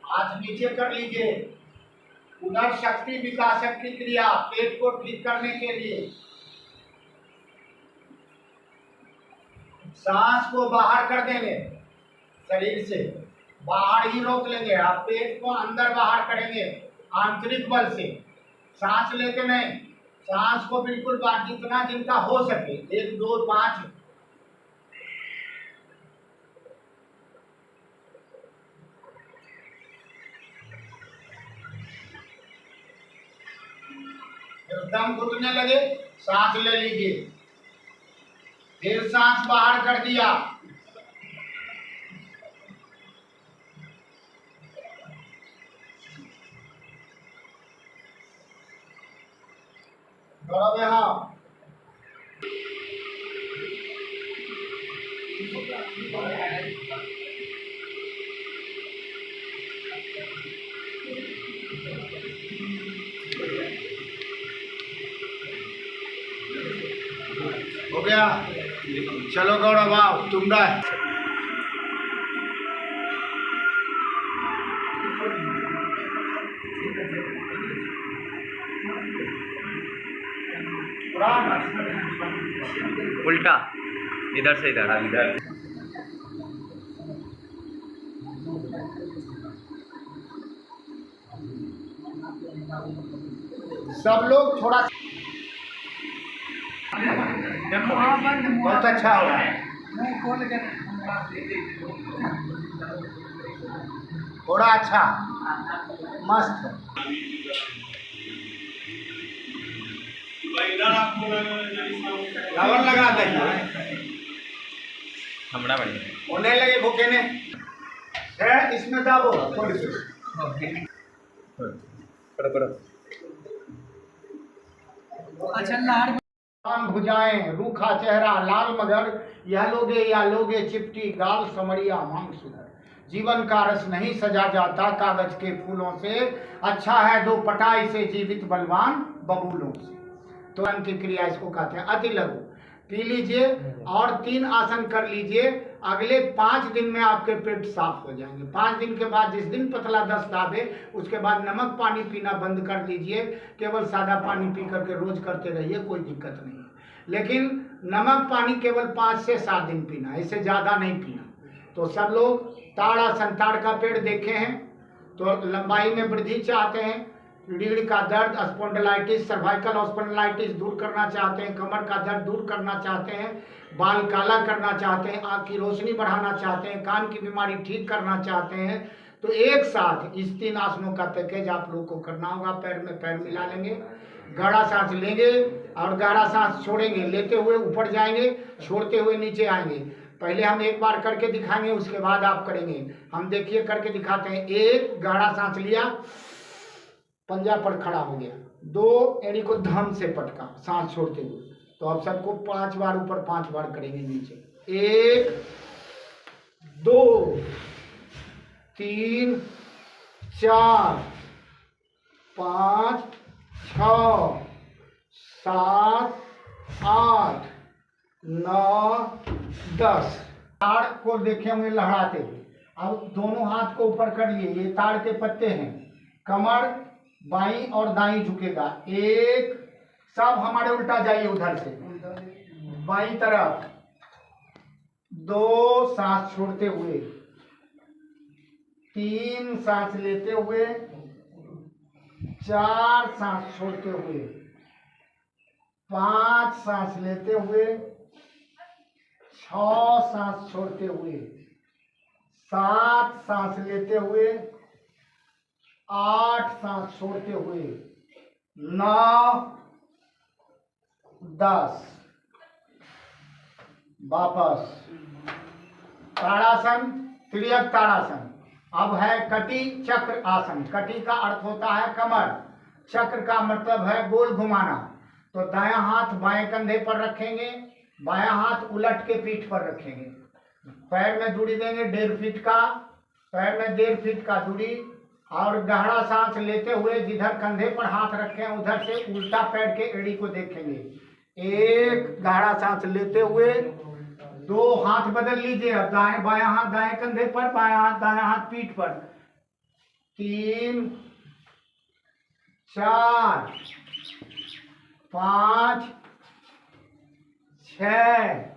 हाथ नीचे कर लीजिए। उधर शक्ति विकासक की क्रिया पेट को ठीक करने के लिए सांस को बाहर कर देंगे, शरीर से बाहर ही रोक लेंगे। आप पेट को अंदर बाहर करेंगे आंतरिक बल से, सांस लेके नहीं। सांस को बिल्कुल बाहर, जितना जिनका हो सके, 1 2 5। दम घुटने लगे, सांस ले लीजिए, फिर सांस बाहर कर दिया। गौरव यहाँ हो गया। चलो गौरव आओ, तुम रहे।
उल्टा, इधर से इधर, इधर।
सब लोग थोड़ा, बहुत अच्छा हो रहा है, थोड़ा अच्छा, मस्त। लवन लगा देंगे,
हमरा बढ़िया
होने लगे भूखे ने है, इसमें दाबो थोड़ी सी। कान भुजाएं, रूखा चेहरा, लाल मगर, यह लोगे या लोगे चिपटी, गाल समरिया, मांग सुधर। जीवन का रस नहीं सजा जाता कागज के फूलों से, अच्छा है दो पटाई से जीवित बलवान बबूलों से। तो की क्रिया इसको कहते हैं। अति लघु पी लीजिए और 3 आसन कर लीजिए। अगले 5 दिन में आपके पेट साफ हो जाएंगे। 5 दिन के बाद, जिस दिन पतला दस्त दाबे, उसके बाद नमक पानी पीना बंद कर दीजिए। केवल सादा पानी पी करके रोज करते रहिए, कोई दिक्कत नहीं है। लेकिन नमक पानी केवल 5 से 7 दिन पीना, इससे ज़्यादा नहीं पीना। तो सब लोग ताड़ासन, ताड़ का पेड़ देखे हैं तो लंबाई में वृद्धि चाहते हैं, रीढ़ का दर्द, स्पॉन्डिलाइटिस, सर्वाइकल स्पॉन्डिलाइटिस दूर करना चाहते हैं, कमर का दर्द दूर करना चाहते हैं, बाल काला करना चाहते हैं, आँख की रोशनी बढ़ाना चाहते हैं, कान की बीमारी ठीक करना चाहते हैं, तो एक साथ इस 3 आसनों का पैकेज आप लोग को करना होगा। पैर में पैर मिला लेंगे, गहरा सांस लेंगे और गहरा सांस छोड़ेंगे। लेते हुए ऊपर जाएंगे, छोड़ते हुए नीचे आएंगे। पहले हम एक बार करके दिखाएंगे, उसके बाद आप करेंगे। हम देखिए करके दिखाते हैं। 1 गहरा सांस लिया, पंजा पर खड़ा हो गया। 2 एड़ी को धम से पटका सांस छोड़ते हुए। तो अब सबको 5 बार ऊपर, 5 बार करेंगे नीचे। 1 2 3 4 5 6 7 8 9 10। ताड़ को देखे होंगे लहराते हुए। अब दोनों हाथ को ऊपर कर लिए, ये ताड़ के पत्ते हैं। कमर बाईं और दाईं झुकेगा। 1 सब हमारे उल्टा जाइए, उधर से बाईं तरफ। 2 सांस छोड़ते हुए, 3 सांस लेते हुए, 4 सांस छोड़ते हुए, 5 सांस लेते हुए, 6 सांस छोड़ते हुए, 7 सांस लेते हुए, 8 सांस छोड़ते हुए, 9 10। वापस ताड़ासन, त्रियक ताड़ासन। अब है कटी चक्र आसन। कटी का अर्थ होता है कमर, चक्र का मतलब है गोल घुमाना। तो दायां हाथ बाएं कंधे पर रखेंगे, बायां हाथ उलट के पीठ पर रखेंगे, पैर में दूरी देंगे 1.5 फीट का, पैर में 1.5 फीट का दूरी, और गहरा सांस लेते हुए जिधर कंधे पर हाथ रखें उधर से उल्टा पैर के एड़ी को देखेंगे। एक गहरा सांस लेते हुए 2 हाथ बदल लीजिए। अब दाएं बायां हाथ दाएं कंधे पर, बायां हाथ दायां हाथ पीठ पर। 3 4 5 6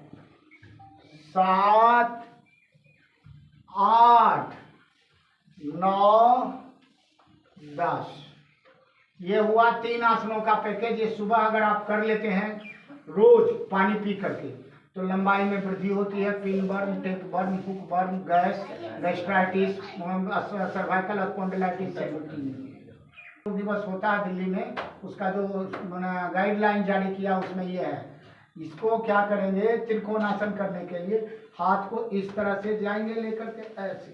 7 8 9 10। ये हुआ 3 आसनों का पैकेज। ये सुबह अगर आप कर लेते हैं रोज पानी पी करके तो लंबाई में वृद्धि होती है। Pin burn, tape burn, hook burn, gas, gastritis, cervical spondylitis से मुक्ति मिलती है। तो दिवस होता है दिल्ली में, उसका जो गाइडलाइन जारी किया उसमें ये है। इसको क्या करेंगे, त्रिकोणासन करने के लिए हाथ को इस तरह से जाएंगे लेकर के ऐसे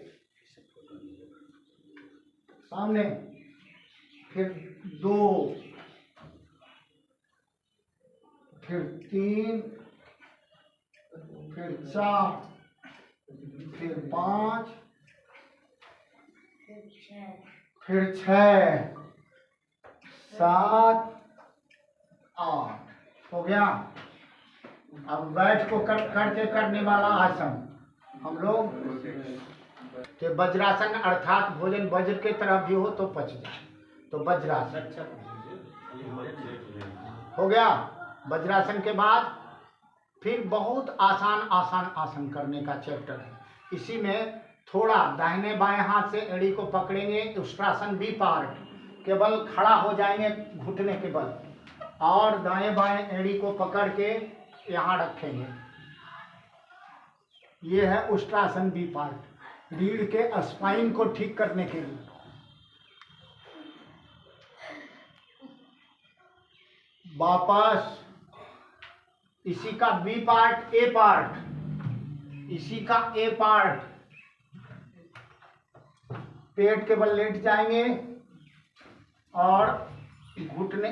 सामने, फिर 2, फिर 3, फिर 4, फिर 5, फिर 6 7 8 हो गया। अब बैठ को करके करने वाला आसन हम लोग के वज्रासन, अर्थात भोजन वज्र के तरह भी हो तो पच जाए, तो वज्रासन हो गया। वज्रासन के बाद फिर बहुत आसान आसान आसन करने का चैप्टर है। इसी में थोड़ा दाहिने बाएं हाथ से एड़ी को पकड़ेंगे, उष्ट्रासन बी पार्ट, केवल खड़ा हो जाएंगे घुटने के बल, और दाएं बाएं एड़ी को पकड़ के यहाँ रखेंगे। ये है उष्ट्रासन बी पार्ट, रीढ़ के स्पाइन को ठीक करने के लिए। वापस इसी का बी पार्ट, ए पार्ट, इसी का ए पार्ट, पेट के बल लेट जाएंगे और घुटने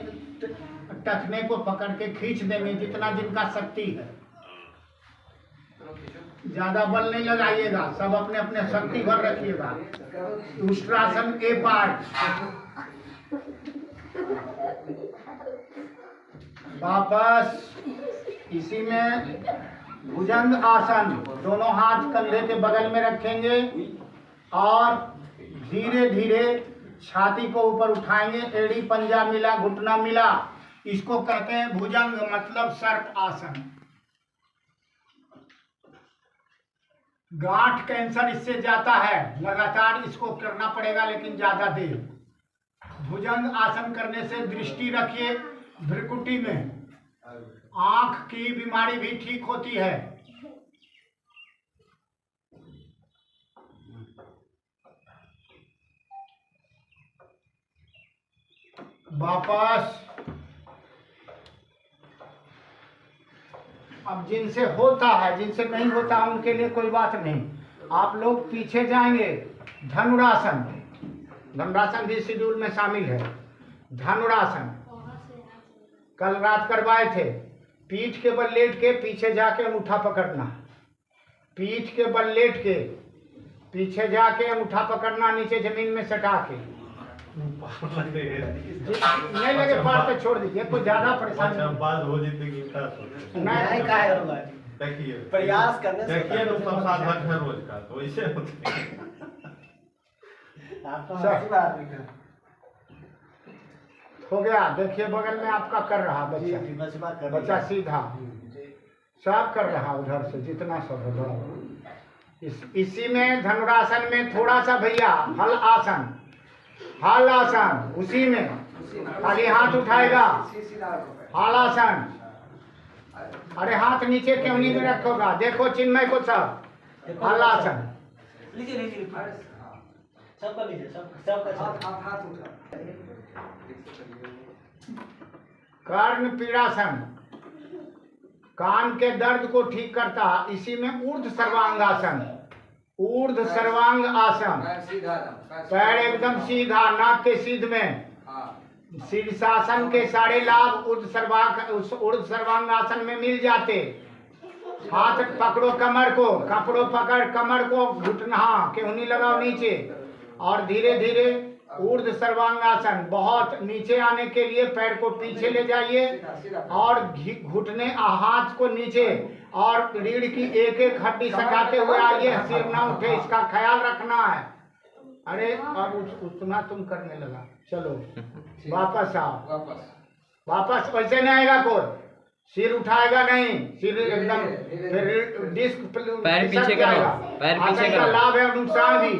टखने को पकड़ के खींच देंगे जितना जिनका शक्ति है। ज्यादा बल नहीं लगाइएगा, सब अपने अपने शक्ति भर रखिएगा। उष्ट्रासन ए पार्ट। वापस इसी में भुजंग आसन, दोनों हाथ कंधे के बगल में रखेंगे और धीरे धीरे छाती को ऊपर उठाएंगे, एड़ी पंजा मिला, घुटना मिला। इसको कहते हैं भुजंग, मतलब सर्प आसन। गांठ कैंसर इससे जाता है, लगातार इसको करना पड़ेगा लेकिन ज्यादा देर। भुजंग आसन करने से दृष्टि रखिए भ्रुकुटी में, आंख की बीमारी भी ठीक होती है। वापस अब जिनसे होता है, जिनसे नहीं होता उनके लिए कोई बात नहीं। आप लोग पीछे जाएंगे, धनुरासन, धनुरासन भी शेड्यूल में शामिल है। धनुरासन कल रात करवाए थे। पीठ के बल लेट के पीछे जाके अंगूठा पकड़ना, पीठ के बल लेट के पीछे जाके अंगूठा पकड़ना, नीचे जमीन में सटा के। नहीं लगे पार तो छोड़ दीजिए, कोई ज्यादा परेशानी नहीं
देखिए प्रयास करने से
देखिए तो सब साधक है रोज का, तो इसे
हो गया। देखिए बगल में आपका कर रहा बच्चा, बच्चा सीधा सब कर रहा उधर से जितना सब है। इसी में धनुरासन में थोड़ा सा भैया हल आसन, हल आसन, उसी में खाली हाथ उठाएगा, हल आसन। अरे हाथ नीचे क्यों नहीं में रखोगा, देखो चिन्मय को सब, हल आसन।
लीजिए लीजिए सबका लीजिए, सबका हाथ उठा।
कर्ण पीड़ासन, कान के दर्द को ठीक करता है। इसी में ऊर्ध्व सर्वांगासन, ऊर्ध्व सर्वांग आसन,
सीधा
पैर एकदम सीधा, नाक के सीध में।
हाँ
शीर्षासन के सारे लाभ ऊर्ध्व सर्वांगासन में मिल जाते। हाथ पकड़ो कमर को, कपड़ो पकड़ कमर को, घुटना केहनी लगाओ नीचे और धीरे धीरे ऊर्ध्व सर्वांगासन। बहुत नीचे आने के लिए पैर को पीछे ले जाइए और घुटने हाथ को नीचे और रीढ़ की एक एक हड्डी सटाते हुए आइए। सिर ना उठे, इसका ख्याल रखना है। अरे अब उतना तुम करने लगा, चलो वापस आओ, वापस वैसे नहीं आएगा कोई, सिर उठाएगा नहीं, सिर एकदम फिर डिस्क
पैर पीछे करो, पैर पीछे करो।
लाभ है और नुकसान भी।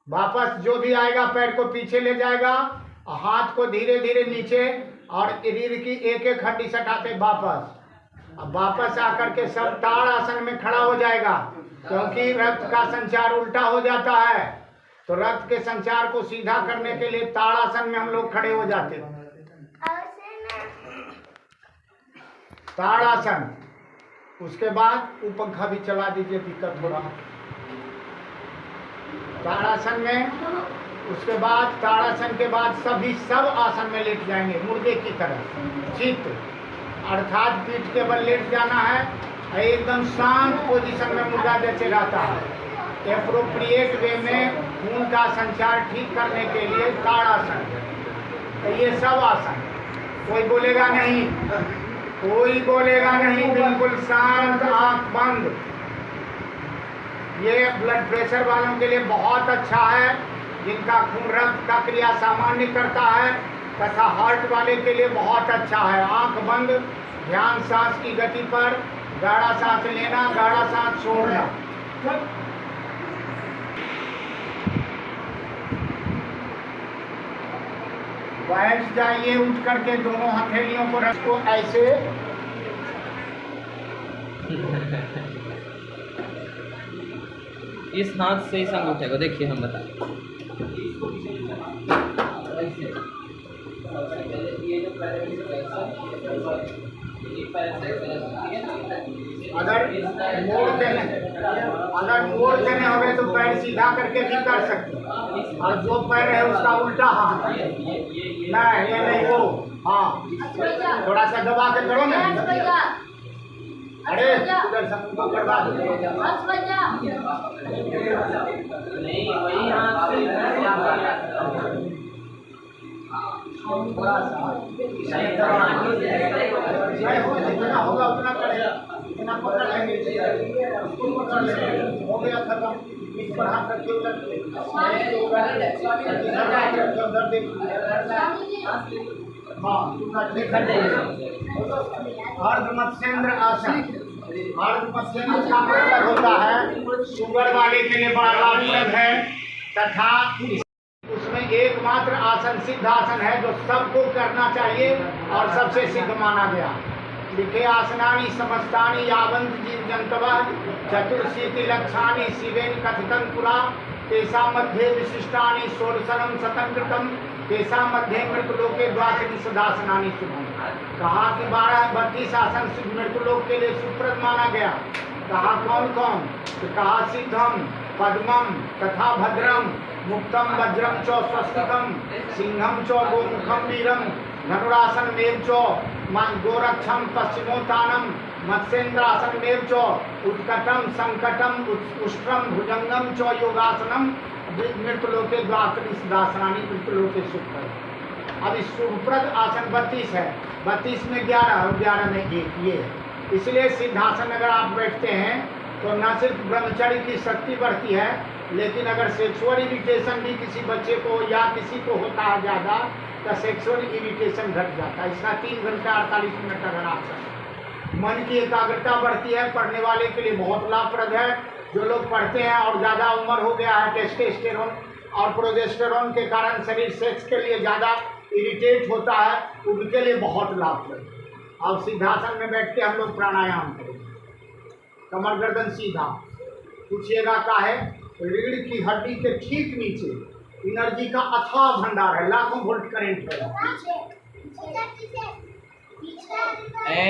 वापस जो भी आएगा पैर को पीछे ले जाएगा, हाथ को धीरे धीरे नीचे और रीढ़ की एक एक हड्डी सटाते वापस। अब वापस आकर के सब ताड़ आसन में खड़ा हो जाएगा, क्योंकि रक्त का संचार उल्टा हो जाता है। तो रक्त के संचार को सीधा करने के लिए ताड़ आसन में हम लोग खड़े हो जाते हैं। ताड़ासन। उसके बाद वो पंखा भी चला दीजिए, दिक्कत हो रहा। ताड़ासन में उसके बाद ताड़ासन के बाद सभी सब आसन में लेट जाएंगे मुर्गे की तरह। चित्त अर्थात पीठ के बल लेट जाना है, एकदम शांत पोजीशन में मुर्गा जैसे रहता है। एप्रोप्रिएट वे में खून का संचार ठीक करने के लिए ताड़ासन। तो ये सब आसन कोई बोलेगा नहीं, कोई बोलेगा नहीं, बिल्कुल शांत, आंख बंद। ये ब्लड प्रेशर वालों के लिए बहुत अच्छा है, जिनका खून रक्त का क्रिया सामान्य करता है, तथा हार्ट वाले के लिए बहुत अच्छा है। आंख बंद, ध्यान सांस की गति पर, गाढ़ा सांस लेना, गाढ़ा सांस छोड़ना। बैठ जाइए, उठ करके दोनों हथेलियों को रखो ऐसे।
इस हाथ से ही संग उठेगा, देखिए हम बता।
अगर मोड़ देने होंगे तो पैर सीधा करके भी कर सकते हैं, और जो पैर है उसका उल्टा हाथ नहीं, ये नहीं वो। हाँ, थोड़ा सा दबा के करो ना। अरे उधर सब करवा दो।
नहीं वही हाथ
जितना होगा उतना करेगा, जितना पकड़ लेंगे उसको पकड़ लेंगे। हो गया खत्म। इस पर हाथ रखिए, उधर अर्धमत्स्येंद्र आसन। अर्धमत्स्येंद्र का मतलब होता है शुगर वाले के लिए बड़ा लाभप्रद है, तथा उसमें एकमात्र आसन सिद्ध आसन है जो सबको करना चाहिए और सबसे सिद्ध माना गया। लिखे आसनानि समस्तानि यावन्त जीव जंतवः चतुर्शीति लक्षानि शिवेन कथितं पुरा तेषां मध्ये विशिष्टानि षोडशनं शतंकृतं तेषां मध्ये मृतलोके द्वात्रिंशदासनानि शुभम्। कहा कि 32 आसन मृतलोक के लिए सुप्रद माना गया। कहा कौन कौन? तो कहा सिद्धम, पद्मम तथा भद्रम, मुक्तम वज्रम च स्वस्तिकम, सिंहम च गोमुखम वीरम, धनुरासन मेव च गोरक्षम पश्चिमोत्तानम, मत्स्येन्द्रासन मेव च उत्कटम संकटम उष्ट्रम भुजंगम च योगासनम मृतलोके द्वात्रिंशदासनानि मृतलोके सुप्रद। अब इस सुप्रद आसन 32 है, 32 में 11 और 11 में 1 ये है। इसलिए सिद्धासन अगर आप बैठते हैं तो न सिर्फ ब्रह्मचर्य की शक्ति बढ़ती है, लेकिन अगर सेक्सुअल इरिटेशन भी किसी बच्चे को या किसी को होता है ज़्यादा, तो सेक्सुअल इरिटेशन घट जाता है। इसका 3 घंटा 48 मिनट अगर आप करें, मन की एकाग्रता बढ़ती है, पढ़ने वाले के लिए बहुत लाभप्रद है। जो लोग पढ़ते हैं और ज़्यादा उम्र हो गया है, टेस्टोस्टेरोन और प्रोजेस्टेरोन के कारण शरीर सेक्स के लिए ज़्यादा इरिटेट होता है, उनके लिए बहुत लाभप्रद। अब सिद्धासन में बैठ के हम लोग प्राणायाम करेंगे। कमर गर्दन सीधा, पूछिएगा क्या है? रीढ़ की हड्डी के ठीक नीचे एनर्जी का अथाह भंडार है, लाखों वोल्ट करंट है।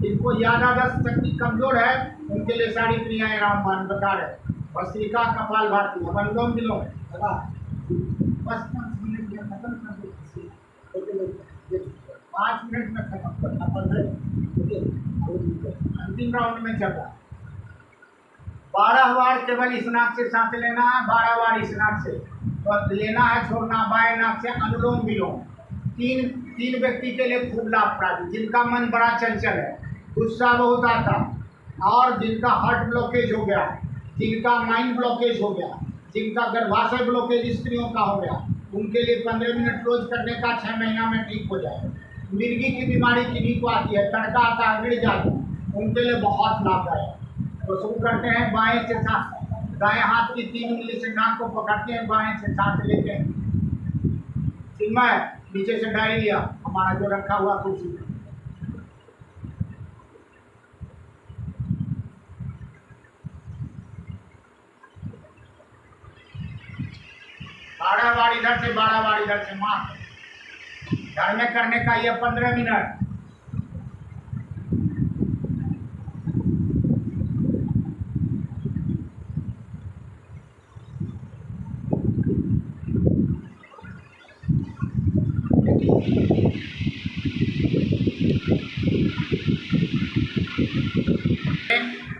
जिनको यादाश्त शक्ति कमजोर है उनके लिए सारी क्रियाएं रामबाण बता रहे। भस्त्रिका, कपाल भारती, अनुलोम विलोम है ना। बस 5 मिनट में खत्म कर दो, 5 मिनट में खत्म करना। अंतिम राउंड में चल रहा है। 12 बार केवल इस नाक से सांस लेना है, 12 बार इस नाक से तो लेना है, छोड़ना बाएं नाक से। अनुलोम विलोम तीन व्यक्ति के लिए खूब लाभकारी, जिनका मन बड़ा चंचल है, गुस्सा बहुत आता, और जिनका हार्ट ब्लॉकेज हो गया, जिनका माइंड ब्लॉकेज हो गया, जिनका गर्भाशय ब्लॉकेज स्त्रियों का हो गया, उनके लिए 15 मिनट रोज करने का 6 महीना में ठीक हो जाए। मिर्गी की बीमारी किन्हीं को आती है, तड़का आता है, गिर जाती है, उनके लिए बहुत लाभदायक। तो शुरू करते हैं बाएं से सांस। दाएं हाथ की 3 उंगली से नाक को पकड़ते हैं, बाएं से सांस लेते हैं। चिन्मय नीचे से डायरी लिया हमारा जो रखा हुआ कुर्सी में। बारह बार इधर से, 12 बार इधर से। माँ घर में करने का ये 15 मिनट।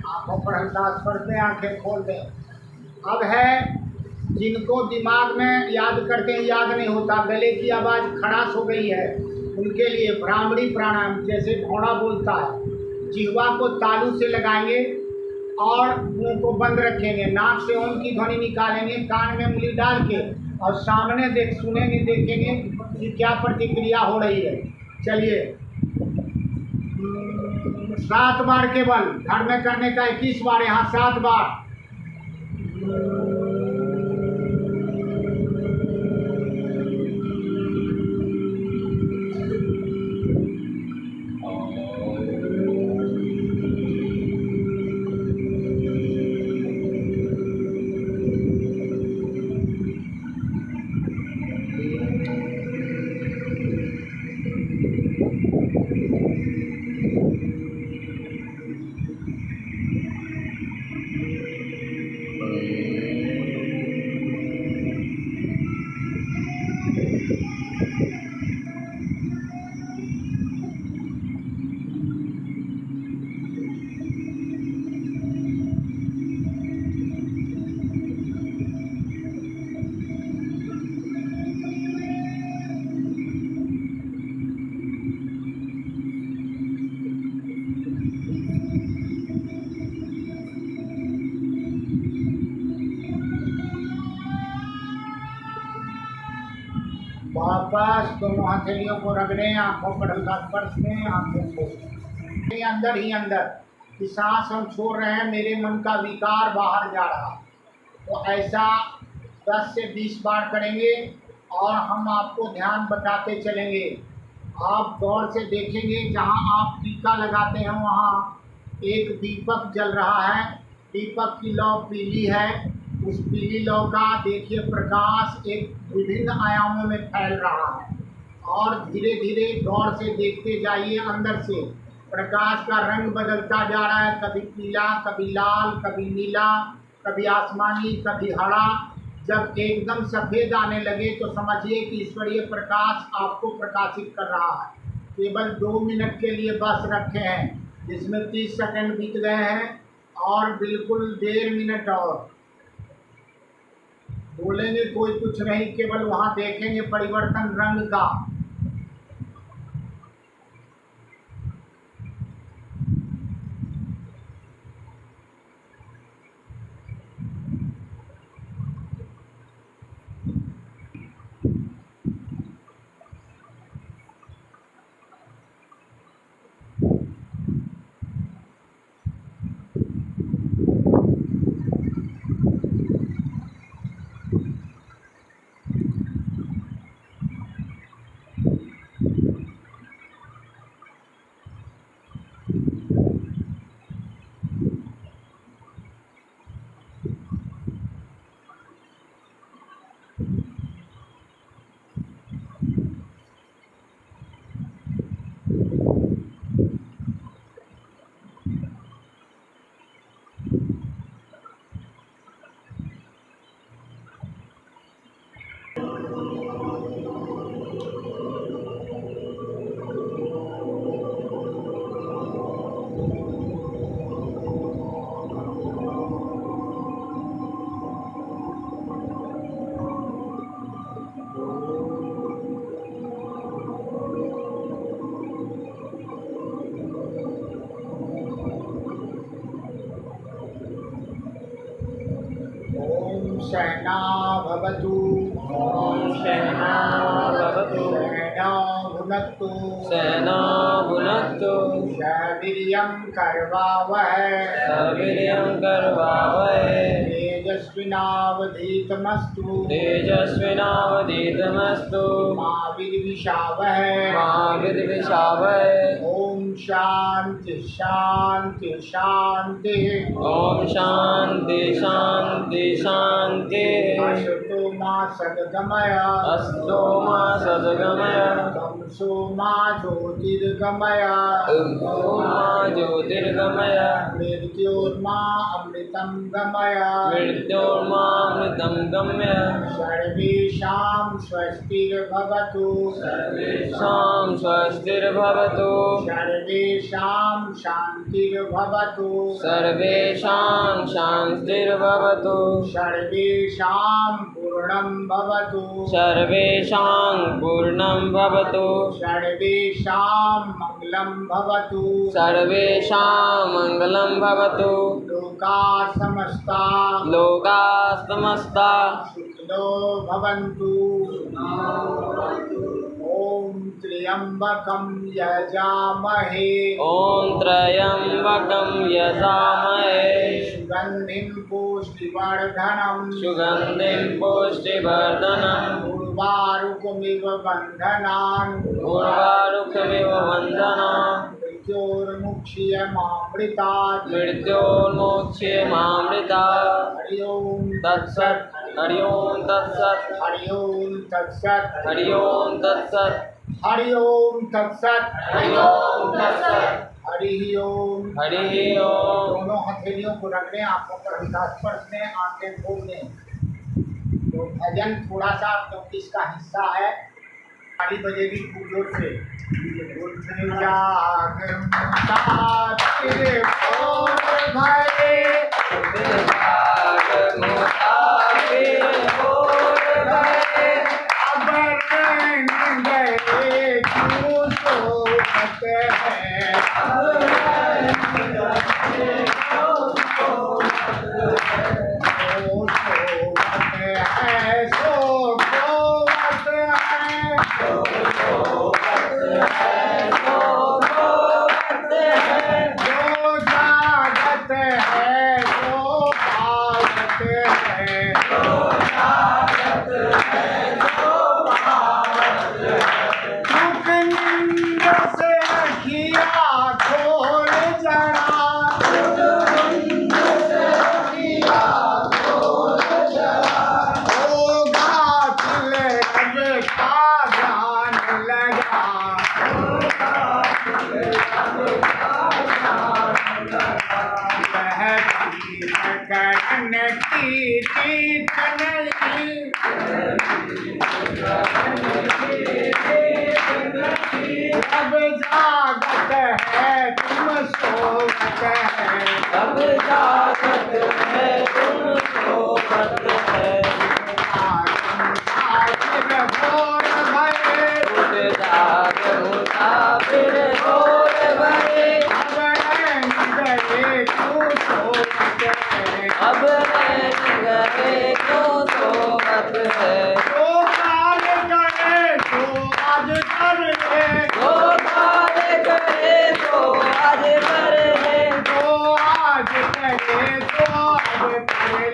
आंखों पर हल्का स्पर्श दें, आंखें खोल दें। अब है जिनको दिमाग में याद करते हैं याद नहीं होता, गले की आवाज़ खराश हो गई है, उनके लिए भ्रामरी प्राणायाम, जैसे घोड़ा बोलता है, जिह्वा को तालू से लगाएंगे और मुंह को बंद रखेंगे, नाक से ओम की ध्वनि निकालेंगे, कान में उंगली डाल के और सामने सुनेंगे, देखेंगे कि क्या प्रतिक्रिया हो रही है। चलिए 7 बार केवल, घर में करने का 21 बार, यहाँ 7 बार। वापस दोनों हथेलियों को रगड़ें, आंखों पर हल्का स्पर्श दें, आंखें खोलें। अंदर ही अंदर कि सांस हम छोड़ रहे हैं, मेरे मन का विकार बाहर जा रहा। तो ऐसा 10 से 20 बार करेंगे और हम आपको ध्यान बताते चलेंगे। आप गौर से देखेंगे जहाँ आप टीका लगाते हैं वहाँ एक दीपक जल रहा है, दीपक की लौ पीली है, उस पीली लौ का देखिए प्रकाश एक विभिन्न आयामों में फैल रहा है। और धीरे धीरे गौर से देखते जाइए, अंदर से प्रकाश का रंग बदलता जा रहा है, कभी पीला, कभी लाल, कभी नीला, कभी आसमानी, कभी हरा। जब एकदम सफ़ेद आने लगे तो समझिए कि ईश्वरीय प्रकाश आपको प्रकाशित कर रहा है। केवल 2 मिनट के लिए बस रखे हैं, जिसमें 30 सेकंड बीत गए हैं और बिल्कुल 1.5 मिनट और बोलेंगे, कोई कुछ नहीं, केवल वहाँ देखेंगे परिवर्तन रंग का। भवतु
ॐ सहना भवतु
सहना भुनक्तु
सहना भुनक्तु
सवीर्यं करवावहै
सवीर्यं करवावहै
तेजस्विनावधीतमस्तु
तेजस्विनावधीतमस्तु
मा विद्विषावहै
मा विद्विषावहै
ओम शांति शांति शांति
ॐ शान्ति शान्ति शान्तिः
अस्तु मा सद्गमय
अस्तु मा सद्गमय
तमसो मा ज्योतिर्गमय
तमसो मा ज्योतिर्गमय
मृत्योर्मा अमृतं गमय
मृत्योर्मामृतं गम्य
सर्वेषां स्वस्तिर्भवतु
सर्वेषां स्वस्तिर्भवतु
सर्वेषां शान्तिर्भवतु
सर्वेषां शान्तिर्भवतु
सर्वेषां पूर्णं भवतु
सर्वेषां पूर्णं भवतु
सर्वेषां मङ्गलं भवतु
सर्वेषां मङ्गलं भवतु
लोकाः समस्ता
लोकास्तमस्ता
सुखिनो भवन्तु ॐ त्र्यम्बकं यजामहे
ॐ त्र्यम्बकं यजामहे
सुगन्धिं पुष्टिवर्धनं
सुगन्धिं पुष्टिवर्धनम्
उर्वारुकमिव बन्धनान्
उर्वारुकमिव वन्दनाम्
मृत्योर्मुक्ष्यमामृतात्
मृत्योर्मोक्ष्यमामृता
हरि ओम
तत्सत् हरि ओं तत्सत्
हरि ओम तत्सत्
हरि ओं तत्सत्
हरि ओम तत्सत्
हरि ओं तत्सत्
हरि ओम
हरि ओं
दोनों हथेलियों को रख लें, आंखों पर स्पर्श लें, आंखें खोल दें। तो भजन थोड़ा सा क्योंकि इसका हिस्सा है, ताली बजेगी खूब जोर से। उठ जाग मुसाफिर और भरे, अब रंग गए क्यों सोबत है, अब जागत है तुम सोवत है,
अब जागत है तुम सोवत है,
मुसाफिर भोर भये,
उठ जाग मुसाफिर भोर भये,
अब रंग गए क्यों सोवत है,
अब रंग गए क्यों सोवत है,
जो काल करे तो आज कर ले,
जो कार्य करे तो आज कर ले,
जो आज करे तो अब कर ले,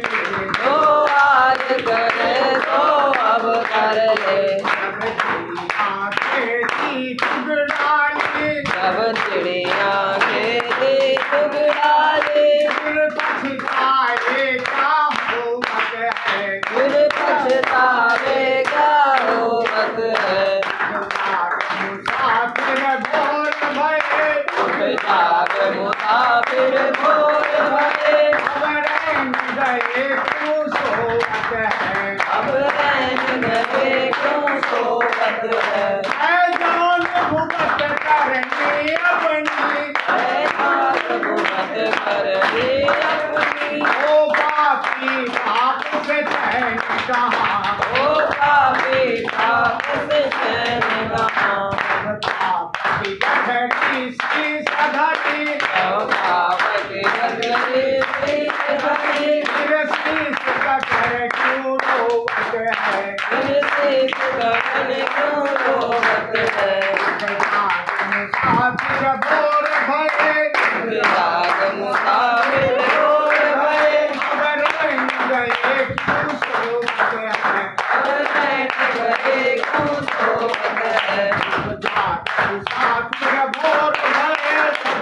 जो आज करे तो अब कर ले, सब चिड़िया खेती टुकड़ाले,
फिर पछतावे का होवत है,
फिर पछतावे का होवत है,
मुसाफिर भोर भये,
उठ जाग मुसाफिर भोर भये,
अब रंग गए क्यों सोवत है,
अब रंग गए क्यों सोवत है,
ऐ जान भुगत करनी अपनी,
ऐसा भुगत करनी अपनी,
ओ पापी पाप से चैन कहाँ,
ओ पापी पाप से चैन कहाँ,
पाप की गठरी सी सधरी,
ओ पाप की गठरी सी सधरी,
फिर शीश ककर क्यों रोवत
रोवत है
मुसाफिर बोर भये
जाग मुसाफिर रोड भये
अगर रह गए क्यों सोवत है
बैठ गए क्यों सोवत है
मुसाफिर बोर भये अगर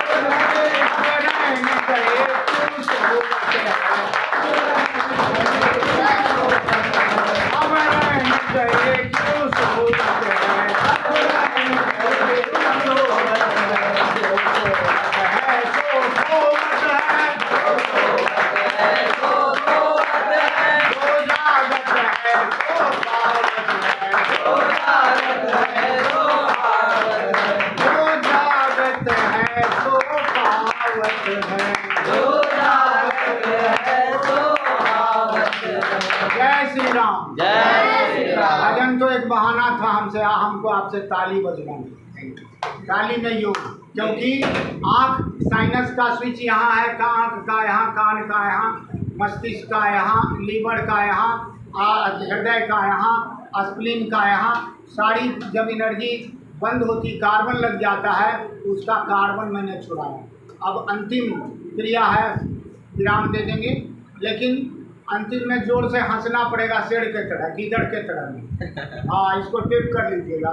रह गए क्यों सोवत है अगर रह गए क्यों सोवत है जय श्री राम।
जय श्री राम।
भजन तो एक बहाना था हमको आपसे ताली बजवानी। ताली में योग, क्योंकि आँख साइनस का स्विच यहाँ है, आँख का यहाँ, कान का यहाँ, मस्तिष्क का यहाँ, लीवर का यहाँ, हृदय का यहाँ, स्प्लीन का यहाँ, सारी जब एनर्जी बंद होती कार्बन लग जाता है तो उसका कार्बन मैंने छुड़ाया। अब अंतिम क्रिया है, विराम दे देंगे, लेकिन अंतिम में जोर से हंसना पड़ेगा, शेर के तरह, गीदड़ के तरह में। हाँ, इसको टेप कर लीजिएगा।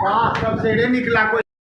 वाह, सब शेरे निकला, कोई